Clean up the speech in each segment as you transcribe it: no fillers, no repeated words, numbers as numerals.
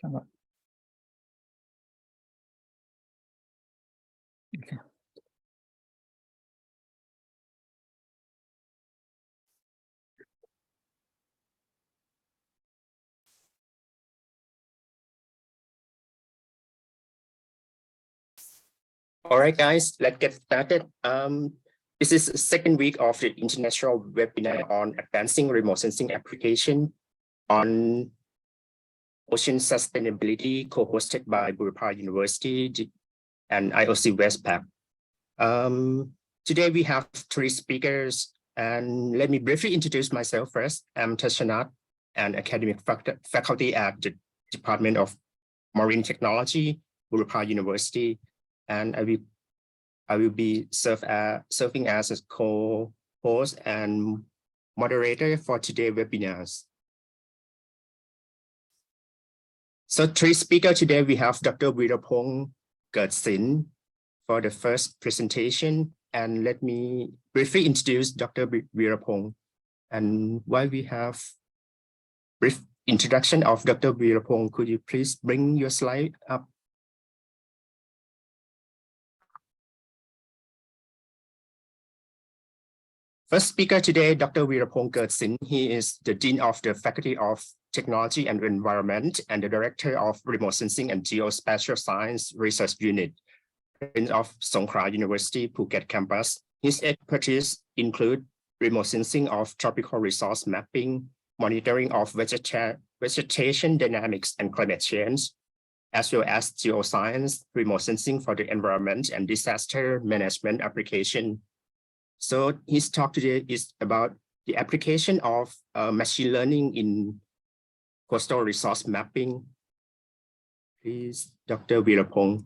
Come on. Okay. All right, guys, let's get started. This is the second week of the international webinar on advancing remote sensing application on ocean sustainability, co-hosted by Burapha University and IOC-WESTPAC. Today we have three speakers, and let me briefly introduce myself first. I'm Tashanat, an academic faculty at the Department of Marine Technology, Burapha University, and I will be serving as a co-host and moderator for today's webinars. So three speakers today, we have Dr. Weeraphong Gertsin for the first presentation. And let me briefly introduce Dr. Weeraphong. And while we have brief introduction of Dr. Weeraphong, could you please bring your slide up? First speaker today, Dr. Weeraphong Gertsin. He is the Dean of the Faculty of Technology and Environment and the Director of Remote Sensing and Geospatial Science Research Unit of Songkhla University, Phuket campus. His expertise include remote sensing of tropical resource mapping, monitoring of vegetation dynamics and climate change, as well as geoscience, remote sensing for the environment and disaster management application. So his talk today is about the application of machine learning in coastal resource mapping. Please, Dr. Weeraphong.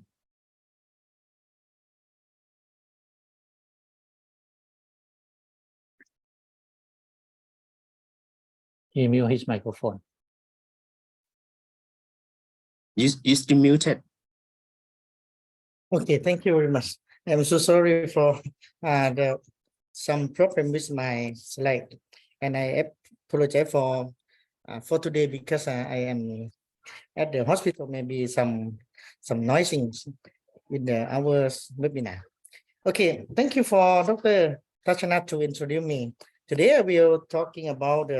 He mute his microphone. You still muted. Okay, thank you very much. I'm so sorry for some problem with my slide, and I apologize for today because I am at the hospital. Maybe some noisings with our webinar. Okay, thank you for Dr. Tashanat to introduce me. Today we are talking about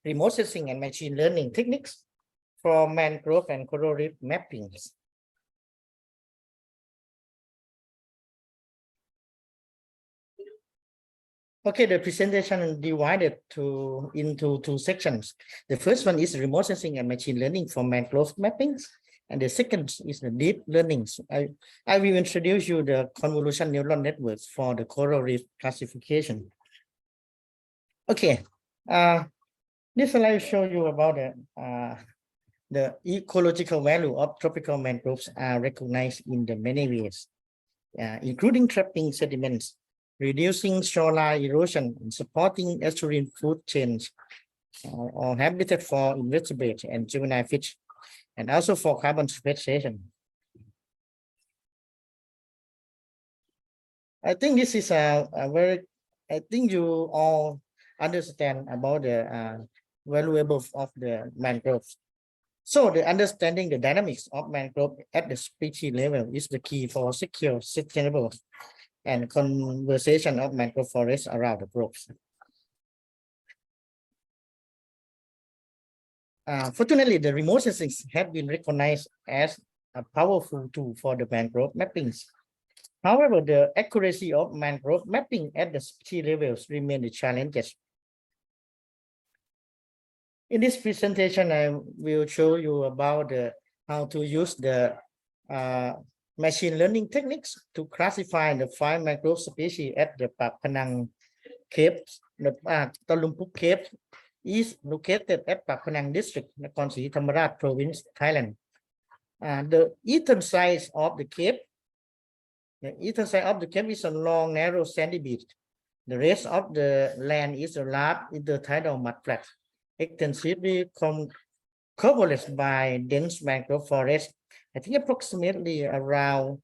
remote sensing and machine learning techniques for mangrove and coral reef mappings. Okay, the presentation is divided into two sections. The first one is remote sensing and machine learning for mangrove mappings, and the second is the deep learning. I will introduce you the convolution neural networks for the coral reef classification. Okay, this slide show you about the ecological value of tropical mangroves are recognized in the many ways, including trapping sediments, reducing shoreline erosion, and supporting estuarine food chains, or habitat for invertebrates and juvenile fish, and also for carbon sequestration. I think this is a very, I think you all understand about the valuable of the mangroves. So the understanding the dynamics of mangrove at the species level is the key for secure, sustainable, and conservation of mangrove forests around the globe. Fortunately, the remote sensing have been recognized as a powerful tool for the mangrove mappings. However, the accuracy of mangrove mapping at the species levels remain the challenges. In this presentation, I will show you about how to use the machine learning techniques to classify the 5 mangrove species at the Pak Panang Caves. The Talumpuk Cave is located at Pak Panang district, Nakhon Si Thammarat province, Thailand. The eastern side of the cave, is a long, narrow, sandy beach. The rest of the land is a large intertidal mudflat, extensively covered by dense mangrove forest. I think approximately around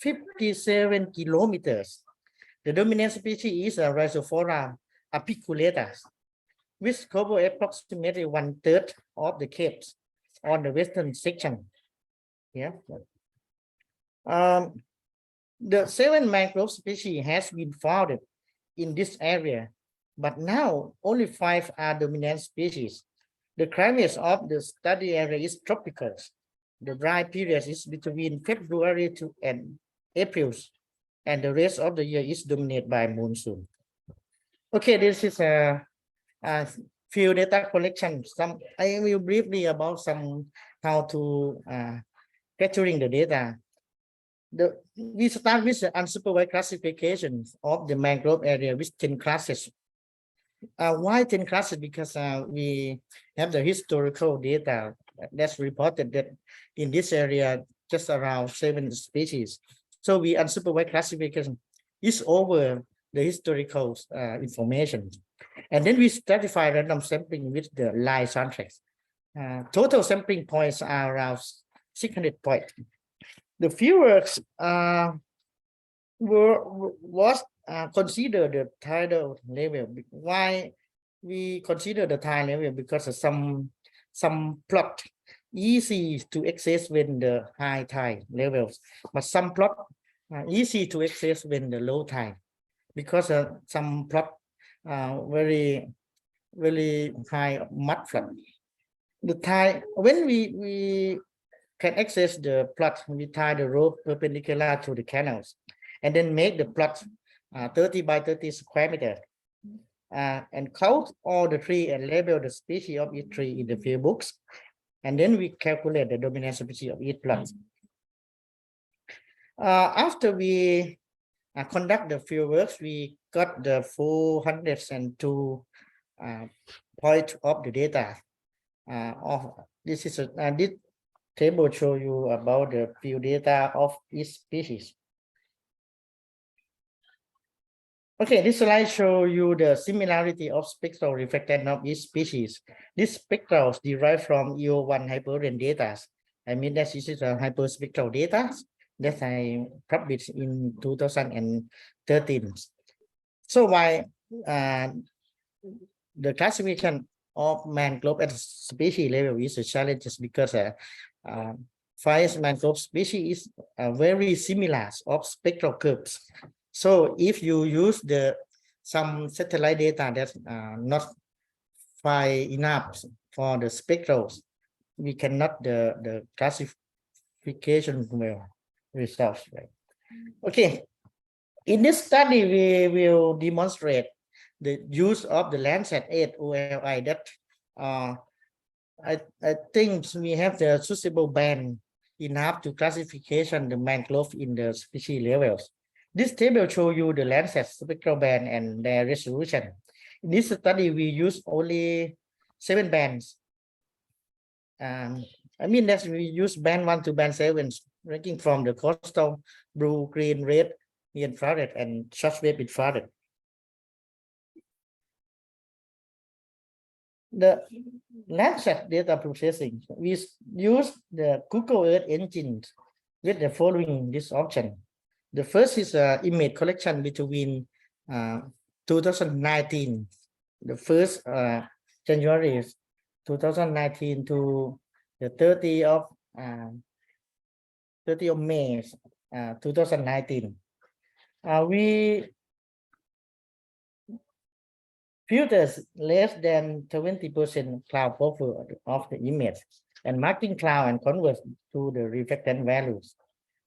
57 kilometers. The dominant species is a Rhizophora apiculata, which cover approximately 1/3 of the caves. on the western section. Yeah. The 7 mangrove species has been found in this area, but now only 5 are dominant species. The climate of the study area is tropical. The dry period is between February to and April, and the rest of the year is dominated by monsoon. Okay, this is a few data collection. I will briefly about how to capturing the data. We start with the unsupervised classification of the mangrove area with 10 classes. Why 10 classes? Because we have the historical data that's reported that in this area just around 7 species. So we unsupervised classification is over the historical information. And then we stratify random sampling with the line contrast. Total sampling points are around 600 points. The fieldworks was considered the tidal level. Why we consider the tidal level? Because of some plot easy to access when the high tide levels, but some plot easy to access when the low tide, because some plot very high mud flood. The tide, when we can access the plot, we tie the rope perpendicular to the canals and then make the plot 30 by 30 square meter and count all the tree and label the species of each tree in the field books. And then we calculate the dominant species of each plot. After we conduct the field works, we got the 402 point of the data. This is this table show you about the field data of each species. Okay, this slide show you the similarity of spectral reflectance of each species. These spectrals derived from EO1 hyperden data. I mean, that this is a hyperspectral data that I published in 2013. So why the classification of mangrove at species level is a challenge, because 5 mangrove species is very similar of spectral curves. So if you use some satellite data that's not fine enough for the spectrals, we cannot the classification well results. Right? Okay, in this study we will demonstrate the use of the Landsat 8 OLI that I think we have the suitable band enough to classification the mangrove in the species levels. This table shows you the Landsat spectral band and their resolution. In this study, we use only 7 bands. I mean that we use band 1 to band 7, ranking from the coastal, blue, green, red, infrared, and shortwave infrared. The Landsat data processing, we use the Google Earth engine with the following this option. The first is image collection between 2019, the first January 2019 to the 30th of May 2019. We filters less than 20% cloud buffer of the image and marking cloud and convert to the reflectance values.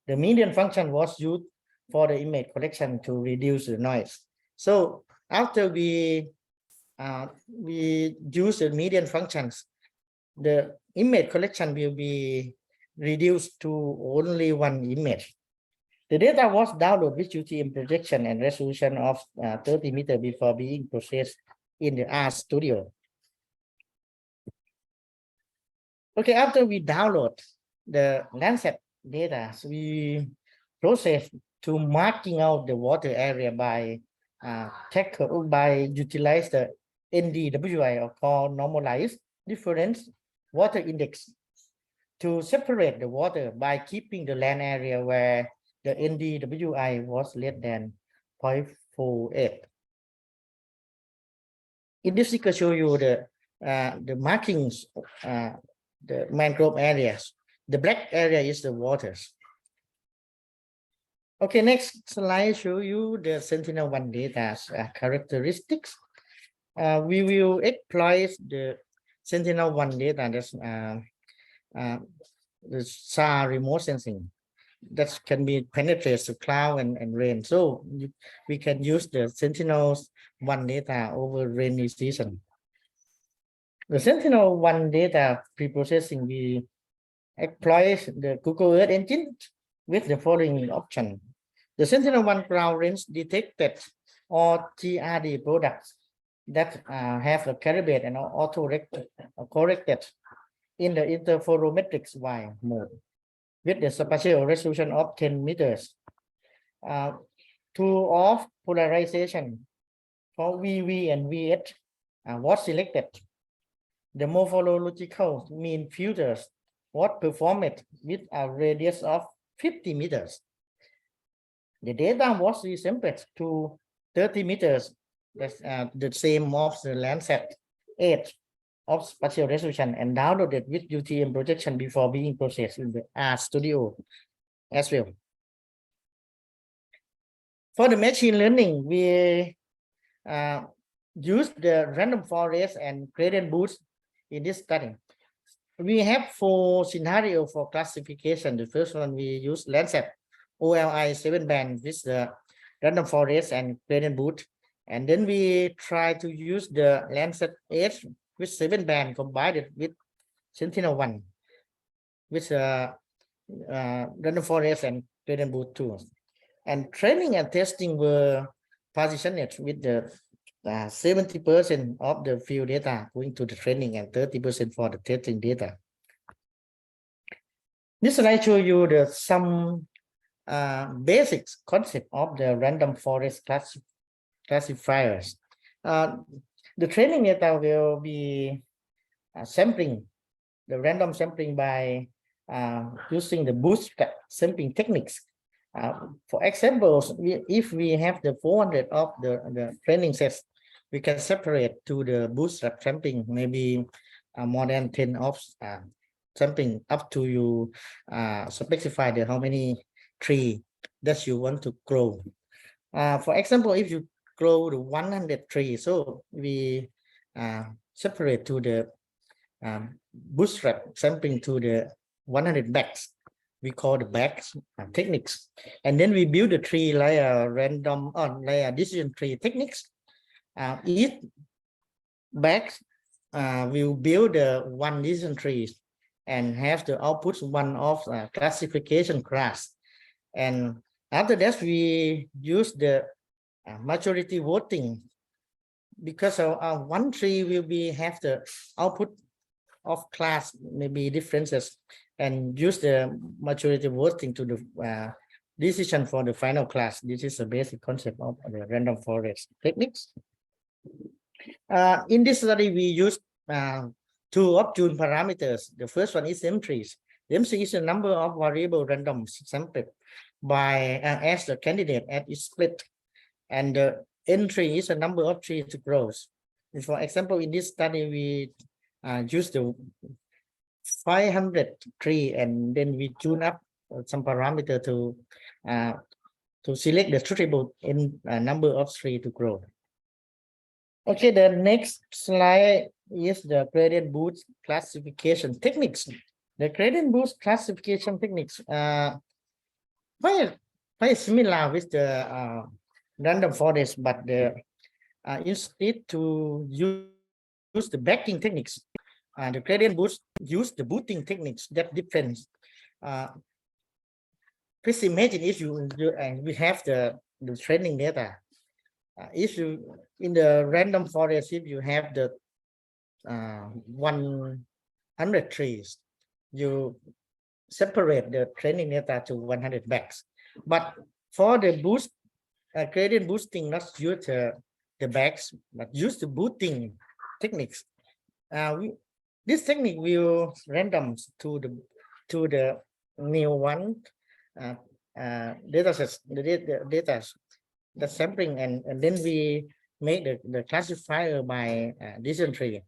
The median function was used for the image collection to reduce the noise. So after we use the median functions, the image collection will be reduced to only 1 image. The data was downloaded with UTM projection and resolution of 30 meters before being processed in the R Studio. Okay, after we download the Landsat data, so we process to marking out the water area by utilize the NDWI, or called normalized difference water index, to separate the water by keeping the land area where the NDWI was less than 0.48. In this figure show you the markings the mangrove areas. The black area is the waters. Okay, next slide show you the Sentinel-1 data characteristics. We will exploit the Sentinel-1 data that's the SAR remote sensing that can be penetrated to cloud and rain. So we can use the Sentinel-1 data over rainy season. The Sentinel-1 data pre-processing, we exploit the Google Earth engine with the following option. The Sentinel-1 ground range detected all TRD products that have a calibrate and auto-corrected in the interferometric Y mode with the spatial resolution of 10 meters. Two of polarization for VV and VH was selected. The morphological mean filters was performed with a radius of 50 meters. The data was resampled to 30 meters. That's the same of the Landsat 8 of spatial resolution and downloaded with UTM projection before being processed in the RStudio as well. For the machine learning, we use the random forest and gradient boost in this study. We have 4 scenarios for classification. The first one, we use Landsat OLI 7-band with the random forest and gradient boost. And then we try to use the Landsat 8 with 7-band combined with Sentinel-1 with random forest and gradient boost too. And training and testing were positioned with the 70% of the field data going to the training and 30% for the testing data. This slide show you the some basics concept of the random forest classifiers. The training data will be sampling, the random sampling by using the bootstrap sampling techniques. For examples, if we have the 400 of the training sets, we can separate to the bootstrap sampling, maybe more than 10 of sampling up to you specify the how many tree that you want to grow. For example, if you grow the 100 trees, so we separate to the bootstrap sampling to the 100 bags. We call the bags techniques, and then we build the tree like a random like a decision tree techniques. Each bag will build one decision tree and have the output one of classification class. And after that, we use the majority voting, because one tree will be have the output of class maybe differences, and use the majority voting to the decision for the final class. This is the basic concept of the random forest techniques. In this study, we used 2 of-tune parameters. The first one is M-trees. MC is the number of variable random sampled by as the candidate at its split, and the N-tree is the number of trees to grow. And for example, in this study, we use the 500 tree, and then we tune up some parameter to select the suitable number of tree to grow. Okay, the next slide is the gradient boost classification techniques. The gradient boost classification techniques quite similar with the random forest, but the instead to use the backing techniques, the gradient boost use the booting techniques that difference. Please imagine if we have the training data. If you in the random forest, if you have the 100 trees, you separate the training data to 100 bags. But for the boost gradient boosting, not use the bags, but use the booting techniques. This technique will random to the new one data sets, the data the sampling, and then we make the classifier by decision tree,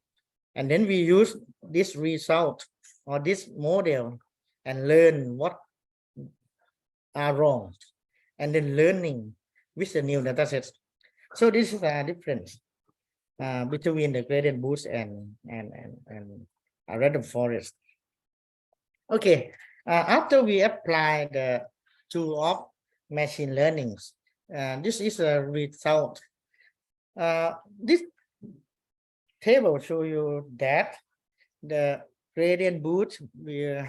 and then we use this result or this model and learn what are wrong, and then learning with the new data sets. So this is a difference between the gradient boost and random forest. Okay, after we apply the tool of machine learning, this is a result. This table show you that the gradient boost will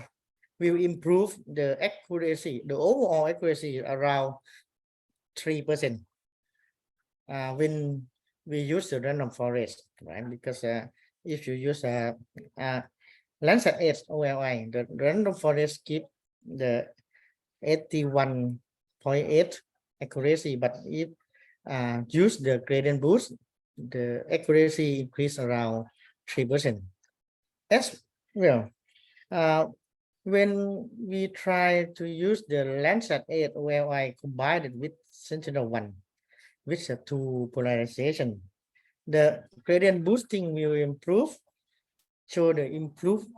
improve the accuracy, the overall accuracy around 3% when we use the random forest, right? Because if you use Landsat 8 OLI, the random forest give the 81.8 accuracy, but if use the gradient boost, the accuracy increase around 3%. As well, when we try to use the Landsat 8 OLI combined with Sentinel-1 with a two polarization, the gradient boosting will improve, show the improved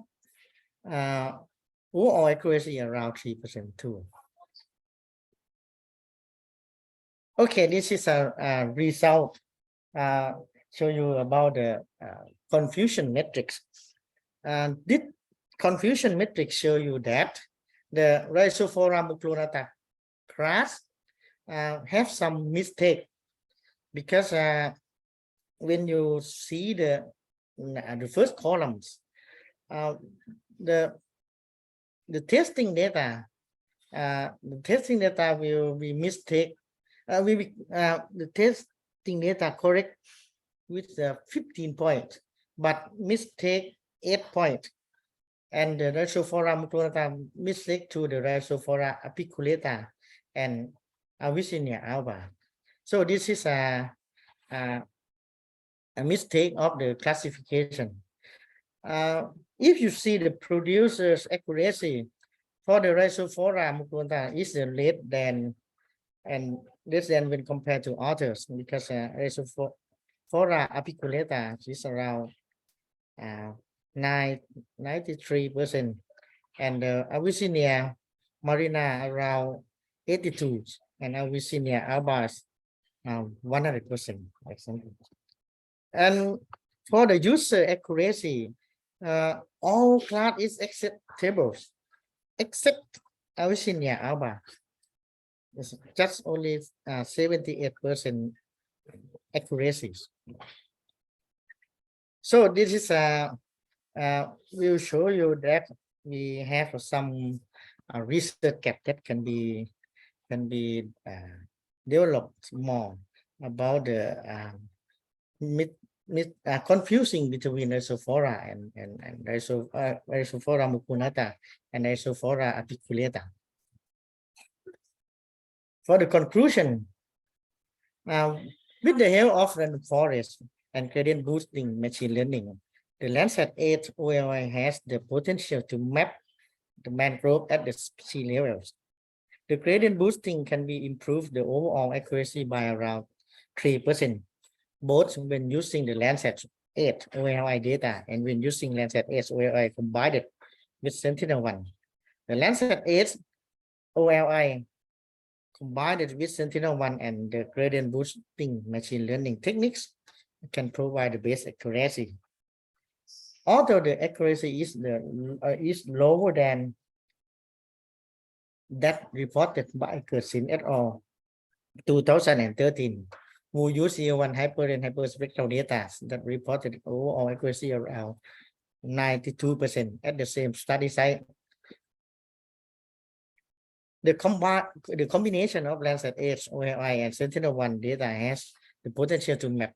overall accuracy around 3% too. Okay, this is a result show you about the confusion metrics. This confusion metrics show you that the Rhizophora mucronata class have some mistake, because when you see the first columns, the testing data, will be mistake. The testing data correct with 15 points, but mistake 8 points, and the Rhizophora mucronata mistake to the Rhizophora apiculata and Avicennia alba. So this is a mistake of the classification. If you see the producer's accuracy for the Rhizophora mucronata is less than when compared to others, because Rhizophora apiculata is around 93%, and Avicennia marina around 82%, and Avicennia alba 100%. And for the user accuracy, all class is acceptable except Avicennia alba. It's just only 78% accuracy. So this is will show you that we have some research gap that can be developed more about the confusing between Rhizophora and Rhizophora mucronata and Rhizophora apiculata. For the conclusion, with the help of random forest and gradient boosting machine learning, the Landsat 8 OLI has the potential to map the mangrove at the sea levels. The gradient boosting can be improved the overall accuracy by around 3%, both when using the Landsat 8 OLI data and when using Landsat 8 OLI combined with Sentinel-1. The Landsat 8 OLI combined with Sentinel-1 and the gradient boosting machine learning techniques can provide the best accuracy. Although the accuracy is lower than that reported by Gersin et al. 2013, who used EO1 hyper and hyperspectral data that reported overall accuracy around 92% at the same study site. The combination of Landsat 8 OLI and Sentinel-1 data has the potential to map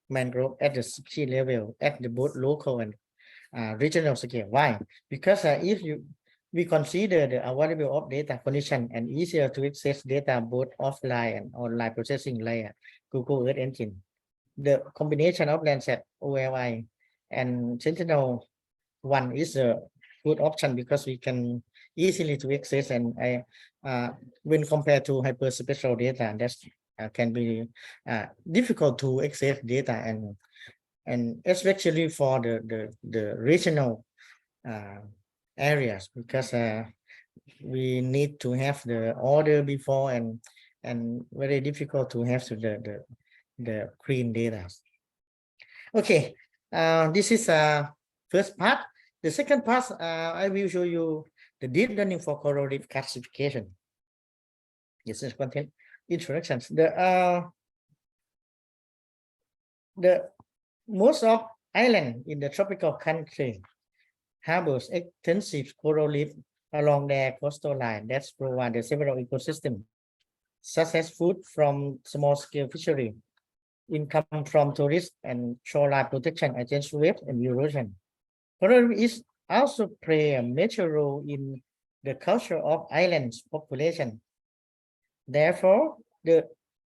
mangrove at the sea level at the both local and regional scale. Why? Because if we consider the available of data condition and easier to access data both offline and online processing layer, Google Earth Engine, the combination of Landsat OLI and Sentinel-1 is a good option, because we can easily to access, and when compared to hyperspectral data, that can be difficult to access data, and especially for the regional areas because we need to have the order before and very difficult to have the clean data. Okay, this is first part. The second part, I will show you the deep learning for coral reef classification. This is content introductions. The most of island in the tropical country harbors extensive coral reef along their coastal line that provide the several ecosystems, such as food from small-scale fishery, income from tourists, and shoreline protection against wave and erosion. Coral reef also play a major role in the culture of islands population. Therefore, the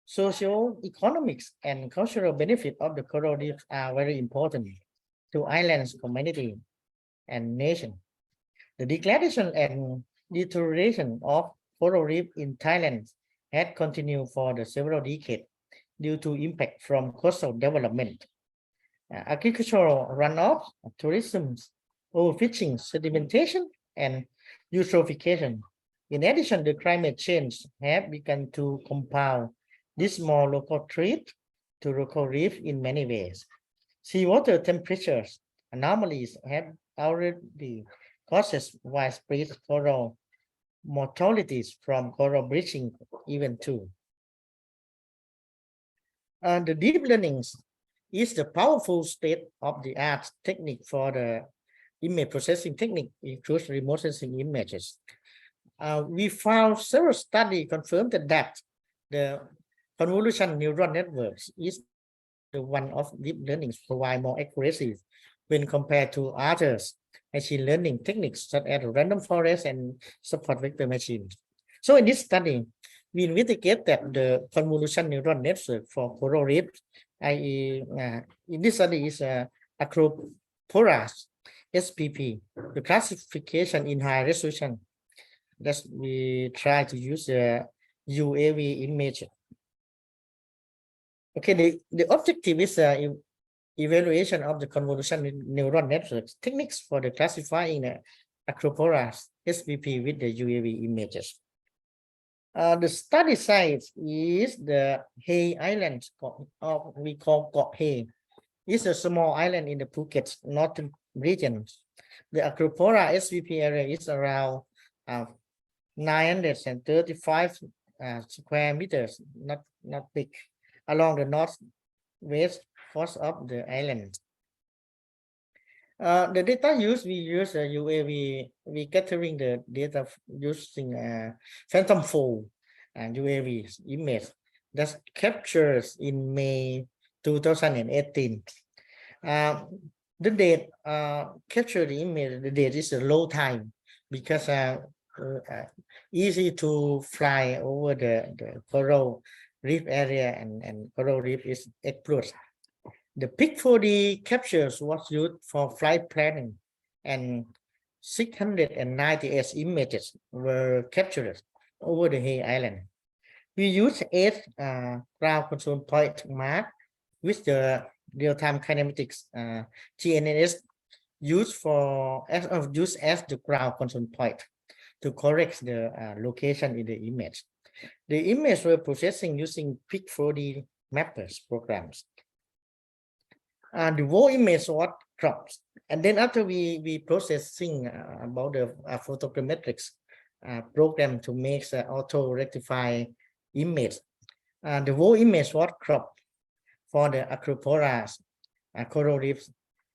socio-economics and cultural benefit of the coral reef are very important to islands community and nation. The degradation and deterioration of coral reef in Thailand had continued for the several decades due to impact from coastal development, agricultural runoff, tourism, overfishing, sedimentation, and eutrophication. In addition, the climate change have begun to compound this more local threat to local reef in many ways. Seawater temperatures anomalies have already causes widespread coral mortalities from coral bleaching even too. The deep learning is the powerful state-of-the-art technique for the image processing technique, includes remote sensing images. We found several studies confirmed that the convolution neural networks is the one of deep learning provide more accuracy when compared to others machine learning techniques such as random forest and support vector machines. So in this study, we investigate that the convolution neural network for coral reef, i.e., in this study is Acroporas SPP, the classification in high resolution. That we try to use the UAV image. Okay, the objective is evaluation of the convolution neural networks techniques for the classifying Acroporas SPP with the UAV images. The study site is the Hay Island, we call Got Hay. It's a small island in the Phuket northern region. The Acropora SVP area is around 935 square meters, not big, along the northwest coast of the island. The data used, we use UAV, we gathering the data using phantom fold and UAV image that captures in May 2018. The date capture the image, the date is a low time because easy to fly over the coral reef area and coral reef is explored. The peak 4D captures was used for flight planning and 698 images were captured over the Hay Island. We use 8 ground control point mark with the real-time kinematics GNSS used as the ground control point to correct the location in the image. The image were processing using peak 4D mappers programs. The whole image was cropped, and then after we processing about the photogrammetrics program to make the auto rectify image. The whole image was cropped for the Acroporas, coral reefs,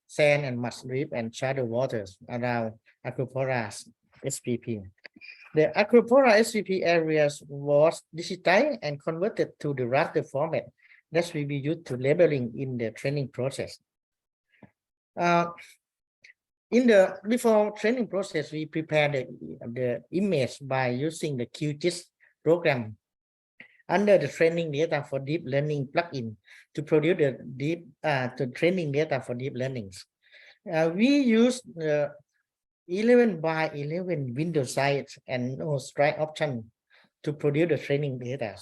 sand and mud reef, and shadow waters around Acroporas SPP. The Acropora SPP areas was digitized and converted to the raster format that will be used to labeling in the training process. Before training process, we prepare the image by using the QGIS program under the training data for deep learning plugin to produce the training data for deep learnings. We use the 11 by 11 window size and no strike option to produce the training data.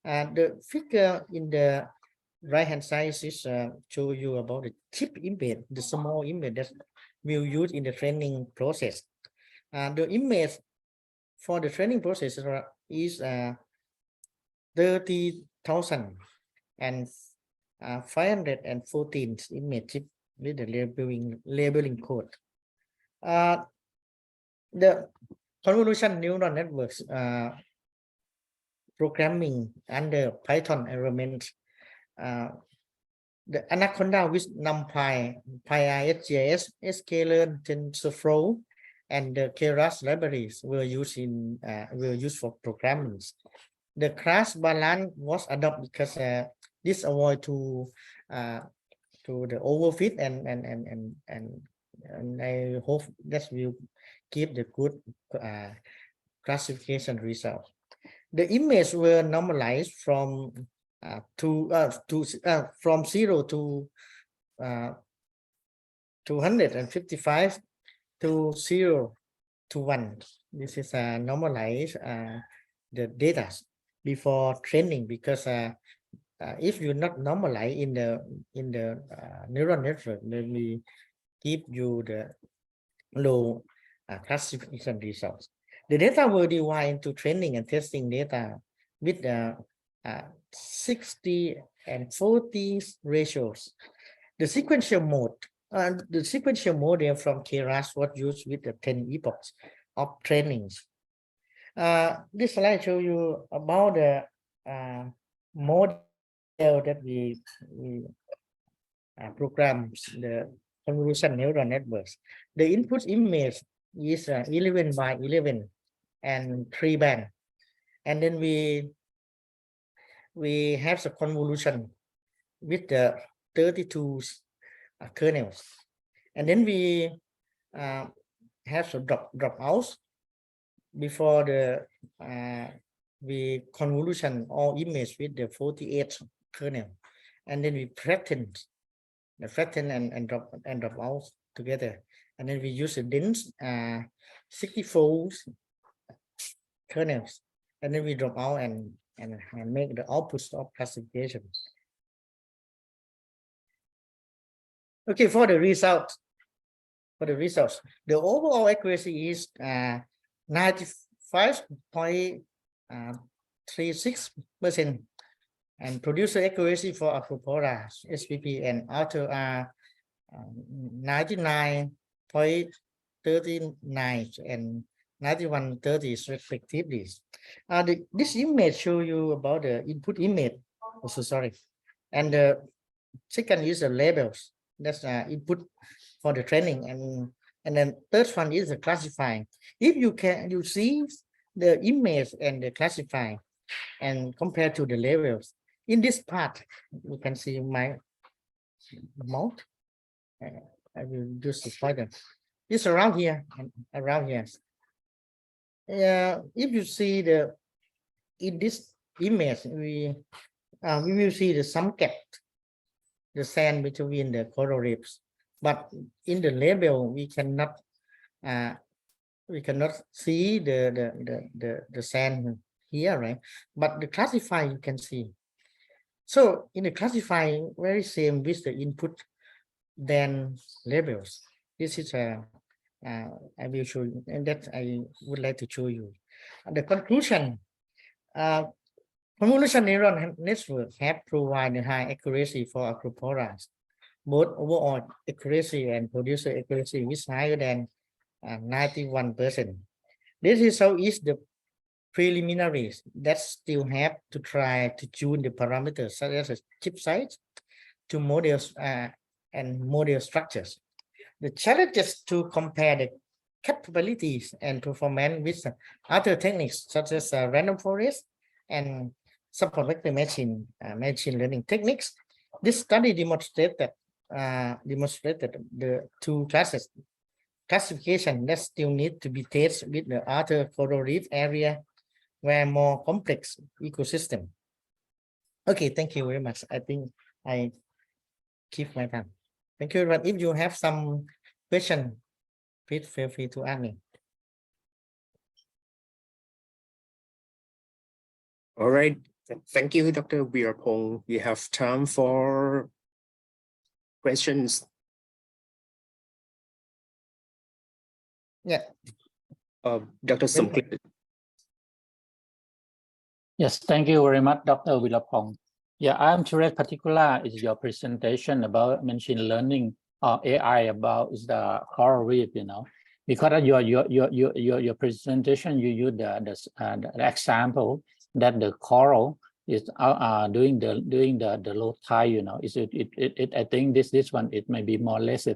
The figure in the right-hand side is show you about the chip image, the small image that we'll use in the training process. The image for the training process is 30,000 and 514 images with the labeling code. The convolution neural networks programming under Python environment. The Anaconda with NumPy, PyISGS, sklearn, TensorFlow, and the Keras libraries were used for programming. The class balance was adopted because this avoid to the overfit and I hope that will give the good classification result. The image were normalized from 0 to 255 to 0 to 1. This is normalize the data before training, because if you not normalize in the neural network, then we give you the low classification results. The data were divided into training and testing data with 60 and 40 ratios. The sequential mode, the sequential model from Keras was used with the 10 epochs of trainings. This slide show you about the model that we program the convolution neural networks. The input image is 11 by 11 and 3 band, and then we have the convolution with the 32 kernels, and then we have the dropouts before the we convolution all image with the 48 kernel, and then we flatten and drop out together, and then we use the dense 64 kernels, and then we drop out and make the outputs of classification. Okay, for the results, the overall accuracy is 95.36%, and producer accuracy for Acropora, SPP, and auto are 99.39 and 91.30 respectively. This image show you about the input image. Also, sorry, and the second is the labels. That's input for the training, and then third one is the classifying. If you see the image and the classifying and compare to the labels. In this part, you can see my mouth. I will use the pointer. It's around here and around here. If you see in this image, we will see the some gap, the sand between the coral reefs. But in the label, we cannot see the sand here, right? But the classify you can see. So in the classifying, very same with the input then labels. This is I will show you, and that I would like to show you. The conclusion, convolution neural network have provided high accuracy for Acroporas, both overall accuracy and producer accuracy is higher than 91%. This result is the preliminaries that still have to try to tune the parameters such as chip size to models and model structures. The challenges to compare the capabilities and performance with other techniques such as random forest and support vector machine learning techniques. This study demonstrated the two classes classification that still need to be tested with the other coral reef area where more complex ecosystem. Okay, thank you very much. I think I keep my time. Thank you. But if you have some question, please feel free to ask me. All right. Thank you, Dr. Weerapong. We have time for questions. Yeah. Dr. Somklit. Yes, thank you very much, Dr. Wirapong. Yeah, I'm curious particular is your presentation about machine learning or AI about is the coral reef, because of your presentation, you use the example that the coral is doing the low tide, I think this one, it may be more or less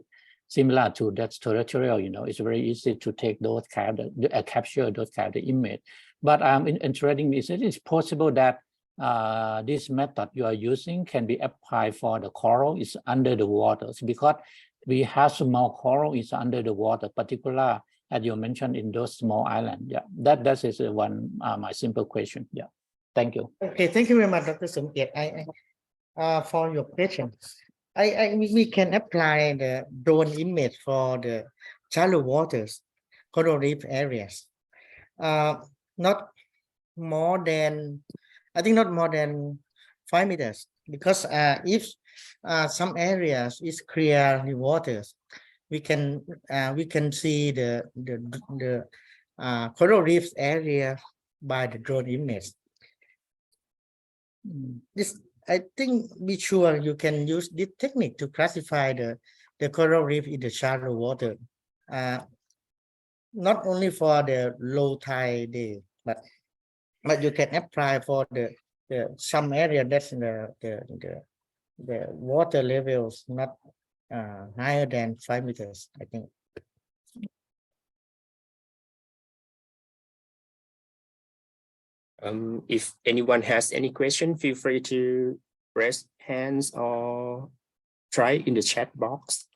similar to that territorial, it's very easy to take those capture those kind of image. But interesting is it is possible that this method you are using can be applied for the coral is under the waters, because we have small coral is under the water, particular as you mentioned in those small islands. Yeah, that is one my simple question. Yeah, thank you. Okay, thank you very much, Dr. Somklit. For your question, we can apply the drone image for the shallow waters, coral reef areas. Not more than, I think not more than 5 meters, because if some areas is clear the waters, we can see the coral reef area by the drone image. This, I think, be sure you can use this technique to classify the coral reef in the shallow water. Not only for the low tide day, but you can apply for the some area that's the water levels not higher than 5 meters, I think. If anyone has any question, feel free to raise hands or try in the chat box.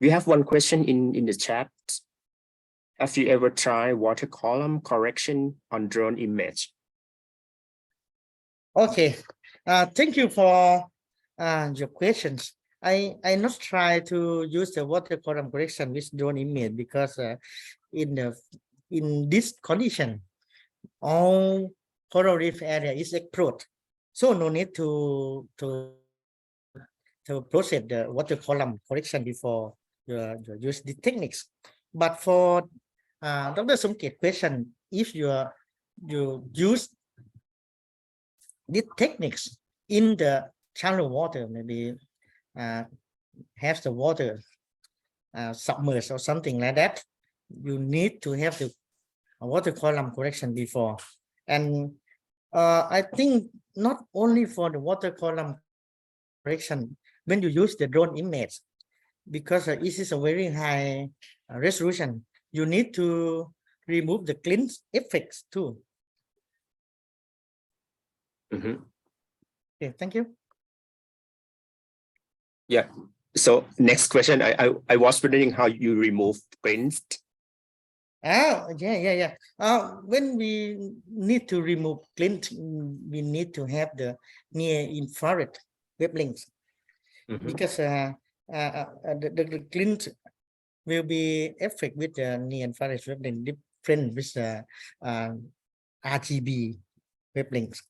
We have one question in the chat. Have you ever tried water column correction on drone image? Okay, thank you for your questions. I not try to use the water column correction with drone image because in this condition, all coral reef area is exposed, so no need to process the water column correction before you use the techniques. But for Dr. Somklit question, if you use these techniques in the shallow water, maybe have the water submerged or something like that, you need to have the water column correction before. And I think not only for the water column correction, when you use the drone image, because it is a very high resolution, you need to remove the glint effects too. Okay, thank you. Yeah. So next question, I was wondering how you remove glint. Yeah. When we need to remove glint, we need to have the near infrared wavelengths, because the glint will be affected with the near infrared wavelength different with the RGB wavelengths.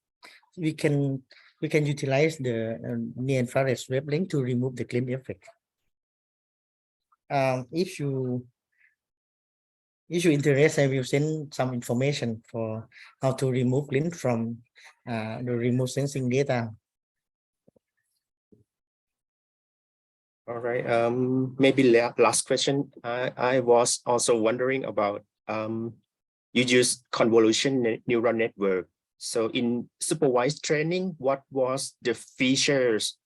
We can utilize the near infrared wavelength to remove the glint effect. If you interested, I will send some information for how to remove glint from the remote sensing data. All right. Maybe last question. I was also wondering about you use convolution neural network. So in supervised training, what was the features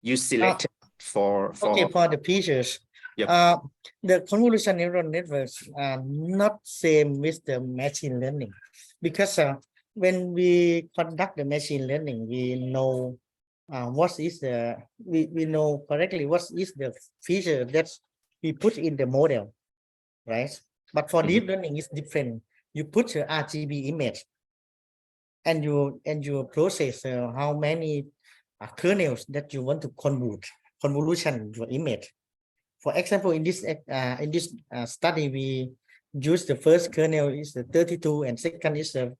you selected for? Okay, for the features. Yep. The convolution neural networks are not same with the machine learning, because when we conduct the machine learning, we know what is the we know correctly what is the feature that we put in the model, right? But for deep learning, it's different. You put a RGB image, and you process how many kernels that you want to convolution your image. For example, in this study, we use the first kernel is the 32, and second is the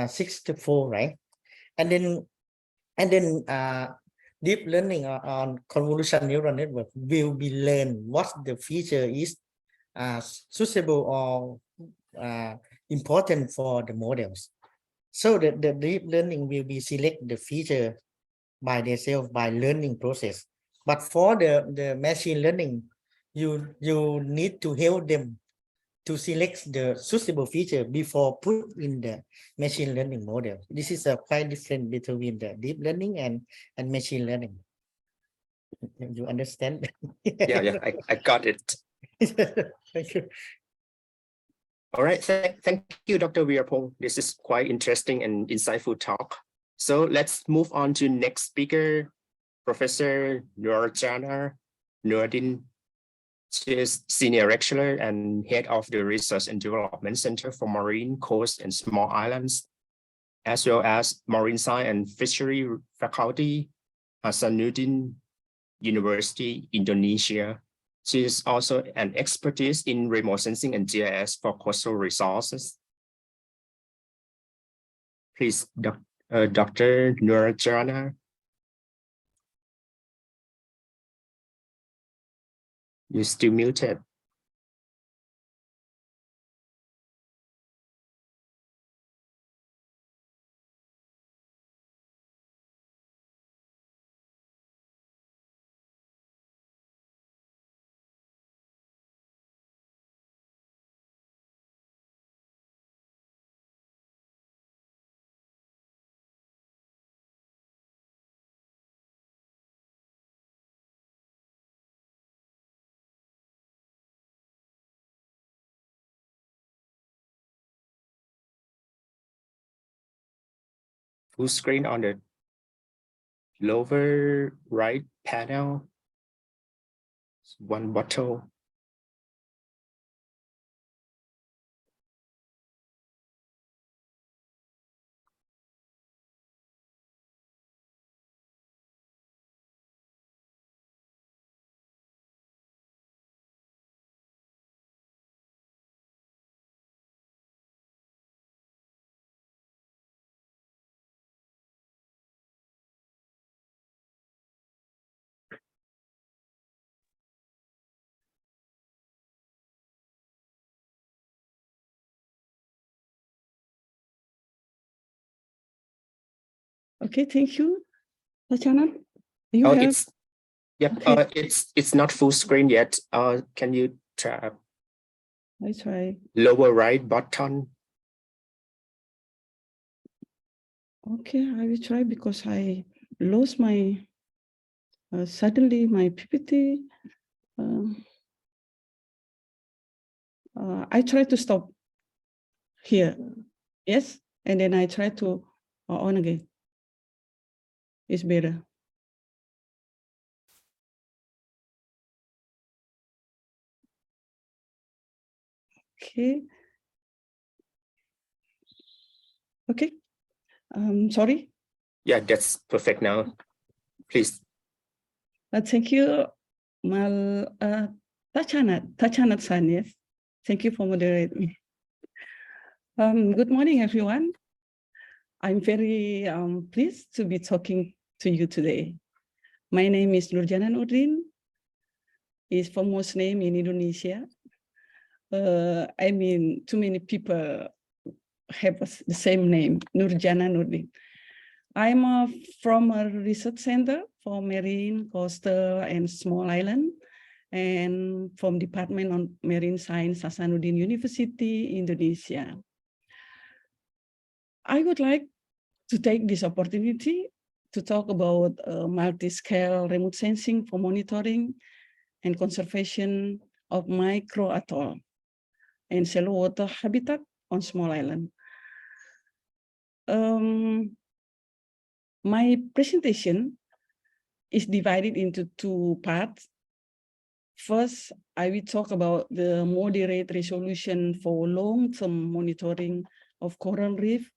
64, right? And then deep learning on convolution neural network will be learn what the feature is suitable or important for the models. So the deep learning will be select the feature by themselves by learning process. But for the machine learning, you need to help them to select the suitable feature before put in the machine learning model. This is a quite different between the deep learning and machine learning. You understand? Yeah, I got it. Thank you. All right, thank you, Dr. Weerapong. This is quite interesting and insightful talk. So let's move on to next speaker, Professor Nurjana Nuruddin. She is Senior Lecturer and Head of the Research and Development Center for Marine Coast and Small Islands, as well as Marine Science and Fishery Faculty, Hasanuddin University, Indonesia. She is also an expertise in remote sensing and GIS for coastal resources. Please, Dr. Nurjana. You're still muted. Full screen on the lower right panel. One bottle. Okay, thank you. Lachana, you Oh, have, it's not full screen yet. Can you try I try. lower right button? Okay, I will try because I lost my, suddenly my PPT. I try to stop here. Yes, and then I try to on again. It's better. Okay. Okay. Sorry. Yeah, that's perfect now. Please. Thank you, Mal Tachanat San. Yes. Thank you for moderating me. Good morning, everyone. I'm very pleased to be talking to you today. My name is Nurjana Nuruddin. It's famous name in Indonesia. I mean, too many people have the same name, Nurjana Nuruddin. I'm from a research center for marine, coastal, and small island, and from Department of Marine Science, Hasanuddin University, Indonesia. I would like to take this opportunity to talk about multi-scale remote sensing for monitoring and conservation of micro atoll and shallow water habitat on small island. My presentation is divided into two parts. First, I will talk about the moderate resolution for long-term monitoring of coral reef,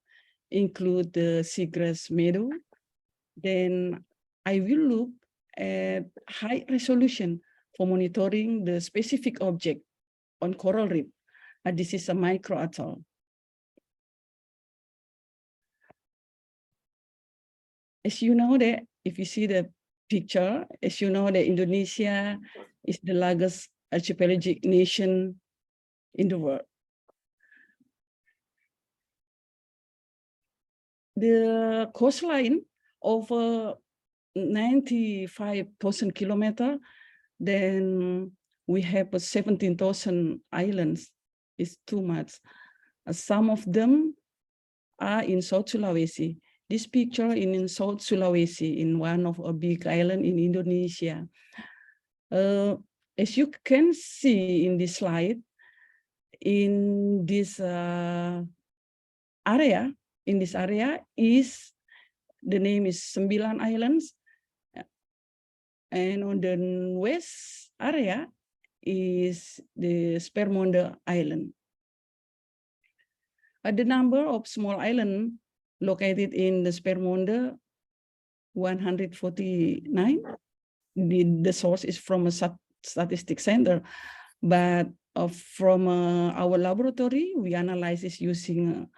include the seagrass meadow. Then I will look at high resolution for monitoring the specific object on coral reef. This is a micro atoll. As you know that, if you see the picture, as you know that Indonesia is the largest archipelagic nation in the world. The coastline over 95,000 kilometers, then we have 17,000 islands. It's too much. Some of them are in South Sulawesi. This picture in South Sulawesi, in one of a big island in Indonesia. As you can see in this slide, in this area is, the name is 9 islands. And on the west area is the Spermonde Island. The number of small islands located in the Spermonde, 149. The source is from a statistics center, but from our laboratory, we analyze this using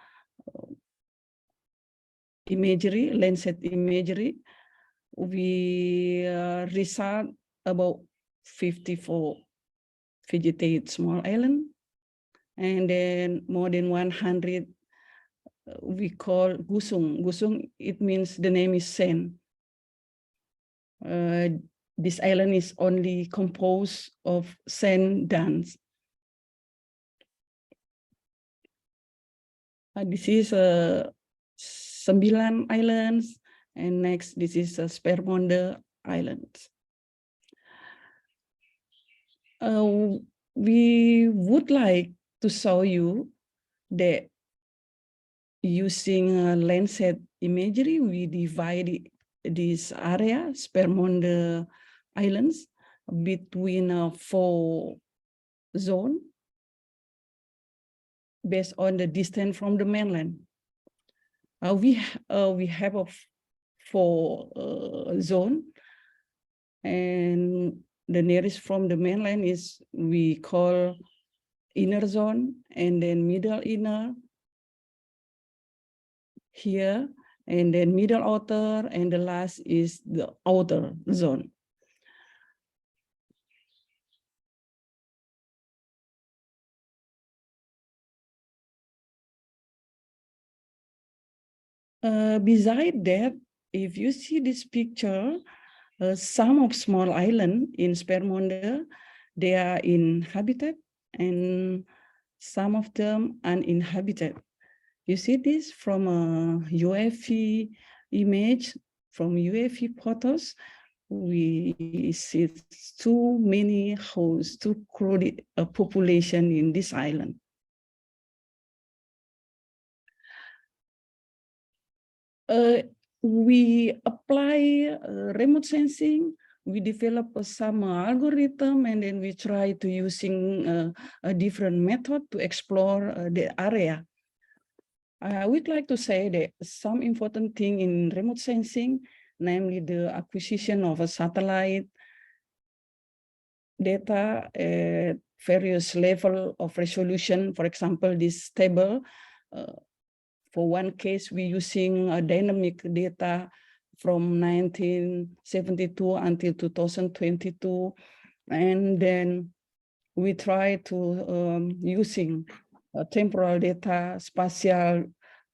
imagery, Landsat imagery. We result about 54 vegetated small island, and then more than 100 we call gusung. Gusung, it means the name is sand. This island is only composed of sand dunes. This is 9 islands, and next this is Spermonde Islands. We would like to show you that using Landsat imagery, we divide this area, Spermonde Islands, between 4 zones based on the distance from the mainland. We have a 4 zones, and the nearest from the mainland is we call inner zone, and then middle inner here, and then middle outer, and the last is the outer zone. Beside that, if you see this picture, some of small island in Spermonde, they are inhabited, and some of them uninhabited. You see this from a UAV image, from UAV photos, we see too many hosts, too crowded population in this island. We apply remote sensing, we develop some algorithm, and then we try to using a different method to explore the area. I would like to say that some important thing in remote sensing, namely the acquisition of a satellite data at various level of resolution. For example, this table, for one case, we're using a dynamic data from 1972 until 2022. And then we try to using temporal data, spatial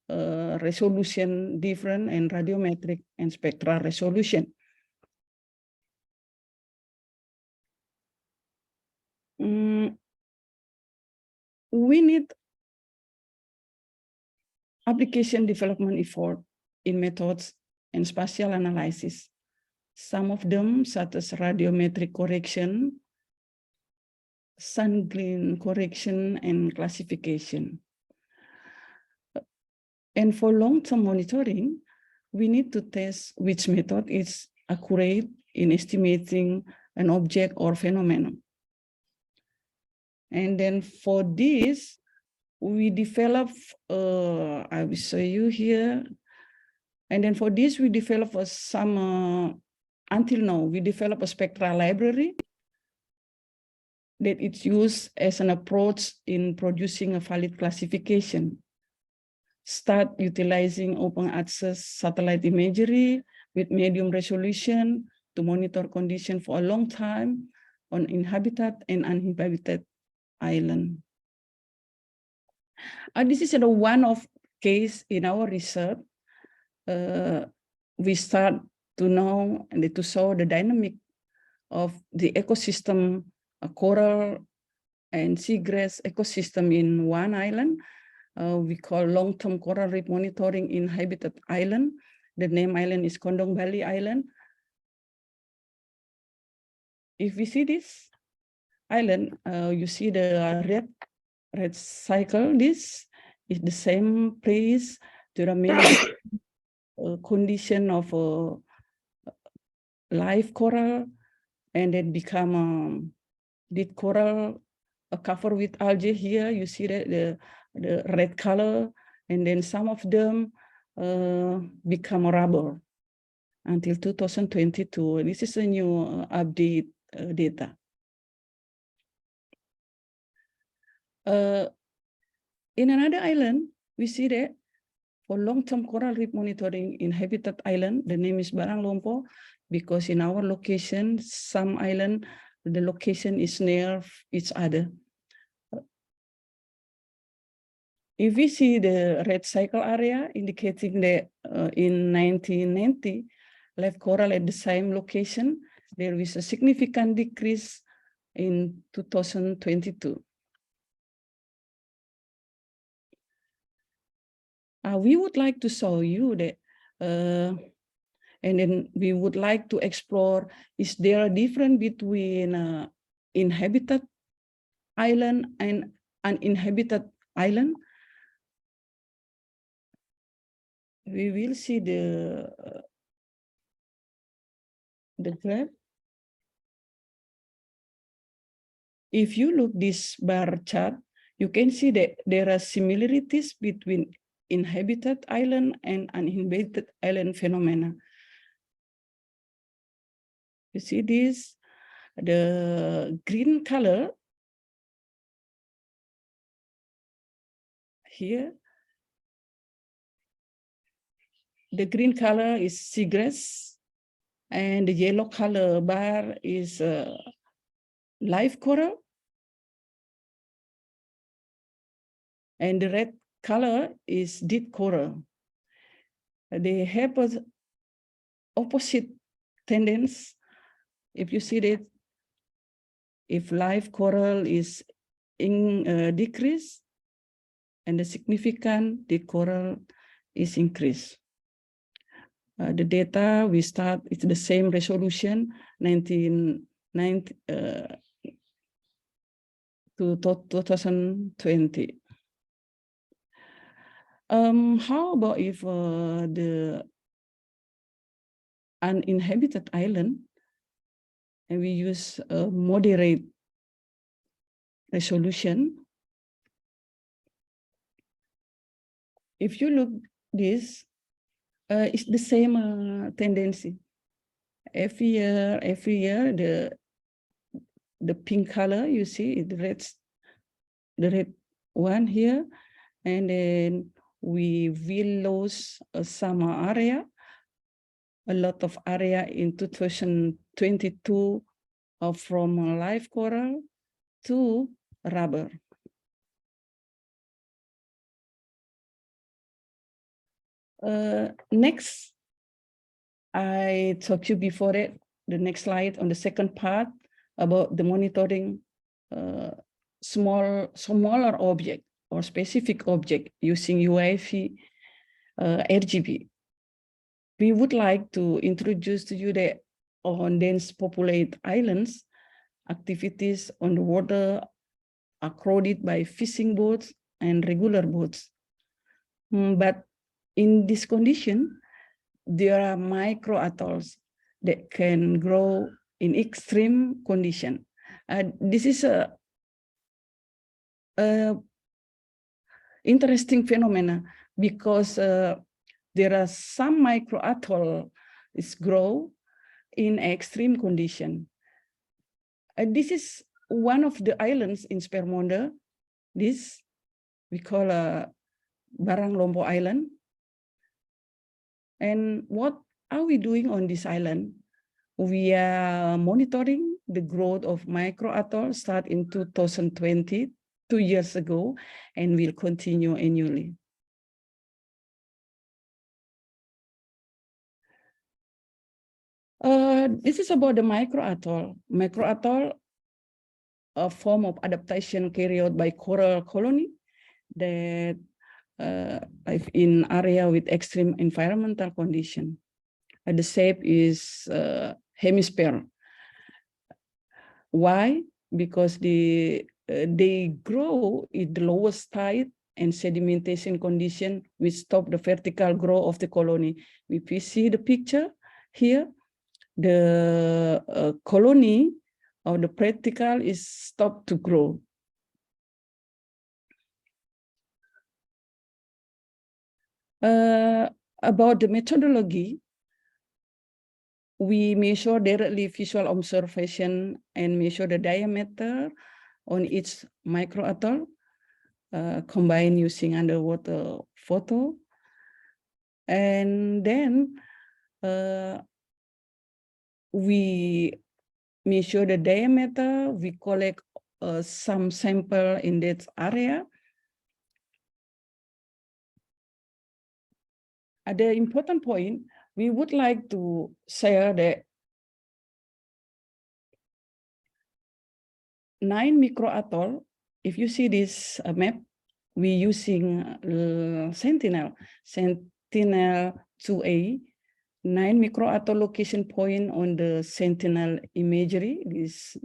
resolution different, and radiometric and spectral resolution. We need application development effort in methods and spatial analysis. Some of them, such as radiometric correction, sun gleam correction, and classification. And for long-term monitoring, we need to test which method is accurate in estimating an object or phenomenon. And then for this, we develop, I will show you here. And then for this, we develop some, until now, we develop a spectral library that it's used as an approach in producing a valid classification. Start utilizing open access satellite imagery with medium resolution to monitor condition for a long time on inhabited and uninhabited island. This is a one-off case in our research. We start to know and to show the dynamic of the ecosystem, coral and seagrass ecosystem in one island. We call long-term coral reef monitoring in Habitat Island. The name island is Kondong Bali Island. If we see this island, you see the red cycle. This is the same place. There are many condition of live coral, and it become dead coral covered with algae. Here you see that the red color, and then some of them become rubber until 2022. This is a new update data. In another island, we see that for long-term coral reef monitoring in Habitat Island, the name is Barang Lompo, because in our location, some island, the location is near each other. If we see the red cycle area indicating that in 1990, live coral at the same location, there is a significant decrease in 2022. We would like to show you that, and then we would like to explore, is there a difference between inhabited island and uninhabited island? We will see the graph. If you look this bar chart, you can see that there are similarities between inhabited island and uninhabited island phenomena. You see this, the green color here. The green color is seagrass, and the yellow color bar is live coral, and the red color is dead coral. They have an opposite tendency. If you see that, if live coral is in decrease, and the significant dead coral is increased. The data we start, it's the same resolution, 1990 to 2020. How about if the uninhabited island, and we use a moderate resolution? If you look this, it's the same tendency. Every year, the pink color you see is the red one here, and then we will lose some area, a lot of area in 2022 from live coral to rubber. Next, I talked to you before it, the next slide on the second part about the monitoring smaller object or specific object using UAV RGB. We would like to introduce to you that on dense populated islands, activities on the water are crowded by fishing boats and regular boats. But in this condition, there are micro atolls that can grow in extreme condition. This is a interesting phenomena because there are some micro atoll is grow in extreme condition. This is one of the islands in Spermonde. This we call Barang Lompo Island. And what are we doing on this island? We are monitoring the growth of micro atoll start in 2020 2 years ago and will continue annually. This is about the micro-atoll. Micro-atoll, a form of adaptation carried out by coral colony that live in area with extreme environmental condition. The shape is hemisphere. Why? Because they grow in the lowest tide and sedimentation condition which stop the vertical growth of the colony. If we see the picture here, the colony or the practical is stopped to grow. About the methodology, we measure directly visual observation and measure the diameter on each micro-atoll, combined using underwater photo. And then we measure the diameter, we collect some sample in that area. At the important point, we would like to share that 9 micro-atoll. If you see this map, we're using Sentinel 2A, 9 micro-atoll location point on the Sentinel imagery, this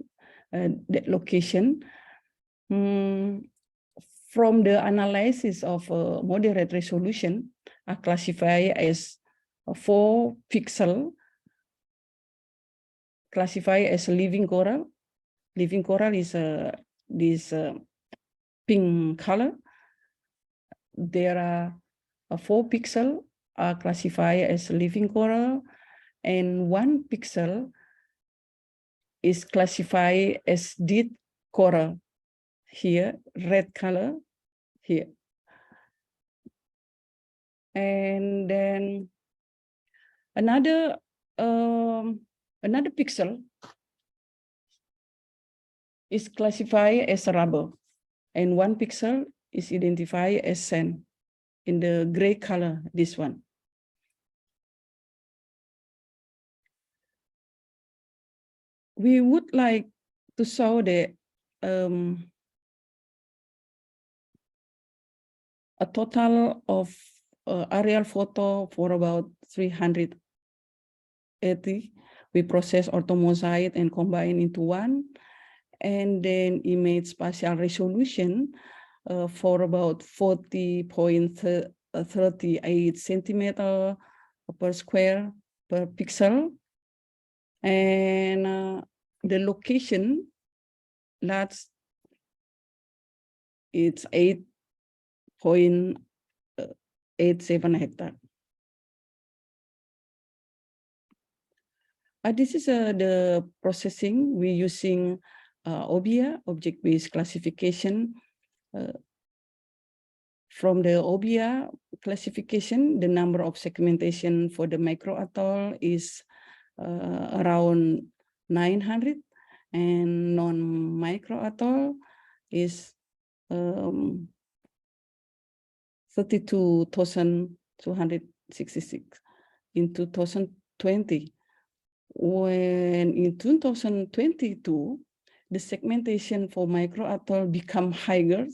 that location. From the analysis of moderate resolution, are classified as 4 pixel, classified as living coral. Living coral is this pink color. There are 4 pixel are classified as living coral, and 1 pixel is classified as dead coral. Here, red color here. And then another pixel is classified as rubber, and 1 pixel is identified as sand in the gray color, this one. We would like to show the a total of aerial photo for about 380. We process orthomosite and combine into one, and then image spatial resolution for about 40.38 centimeter per square per pixel. And the location, that's it's 8.87 hectare. This is the processing. We're using OBIA, object-based classification. From the OBIA classification, the number of segmentation for the micro-atoll is around 900, and non-micro-atoll is 32,266 in 2020. When in 2022, the segmentation for micro-atoll become higher,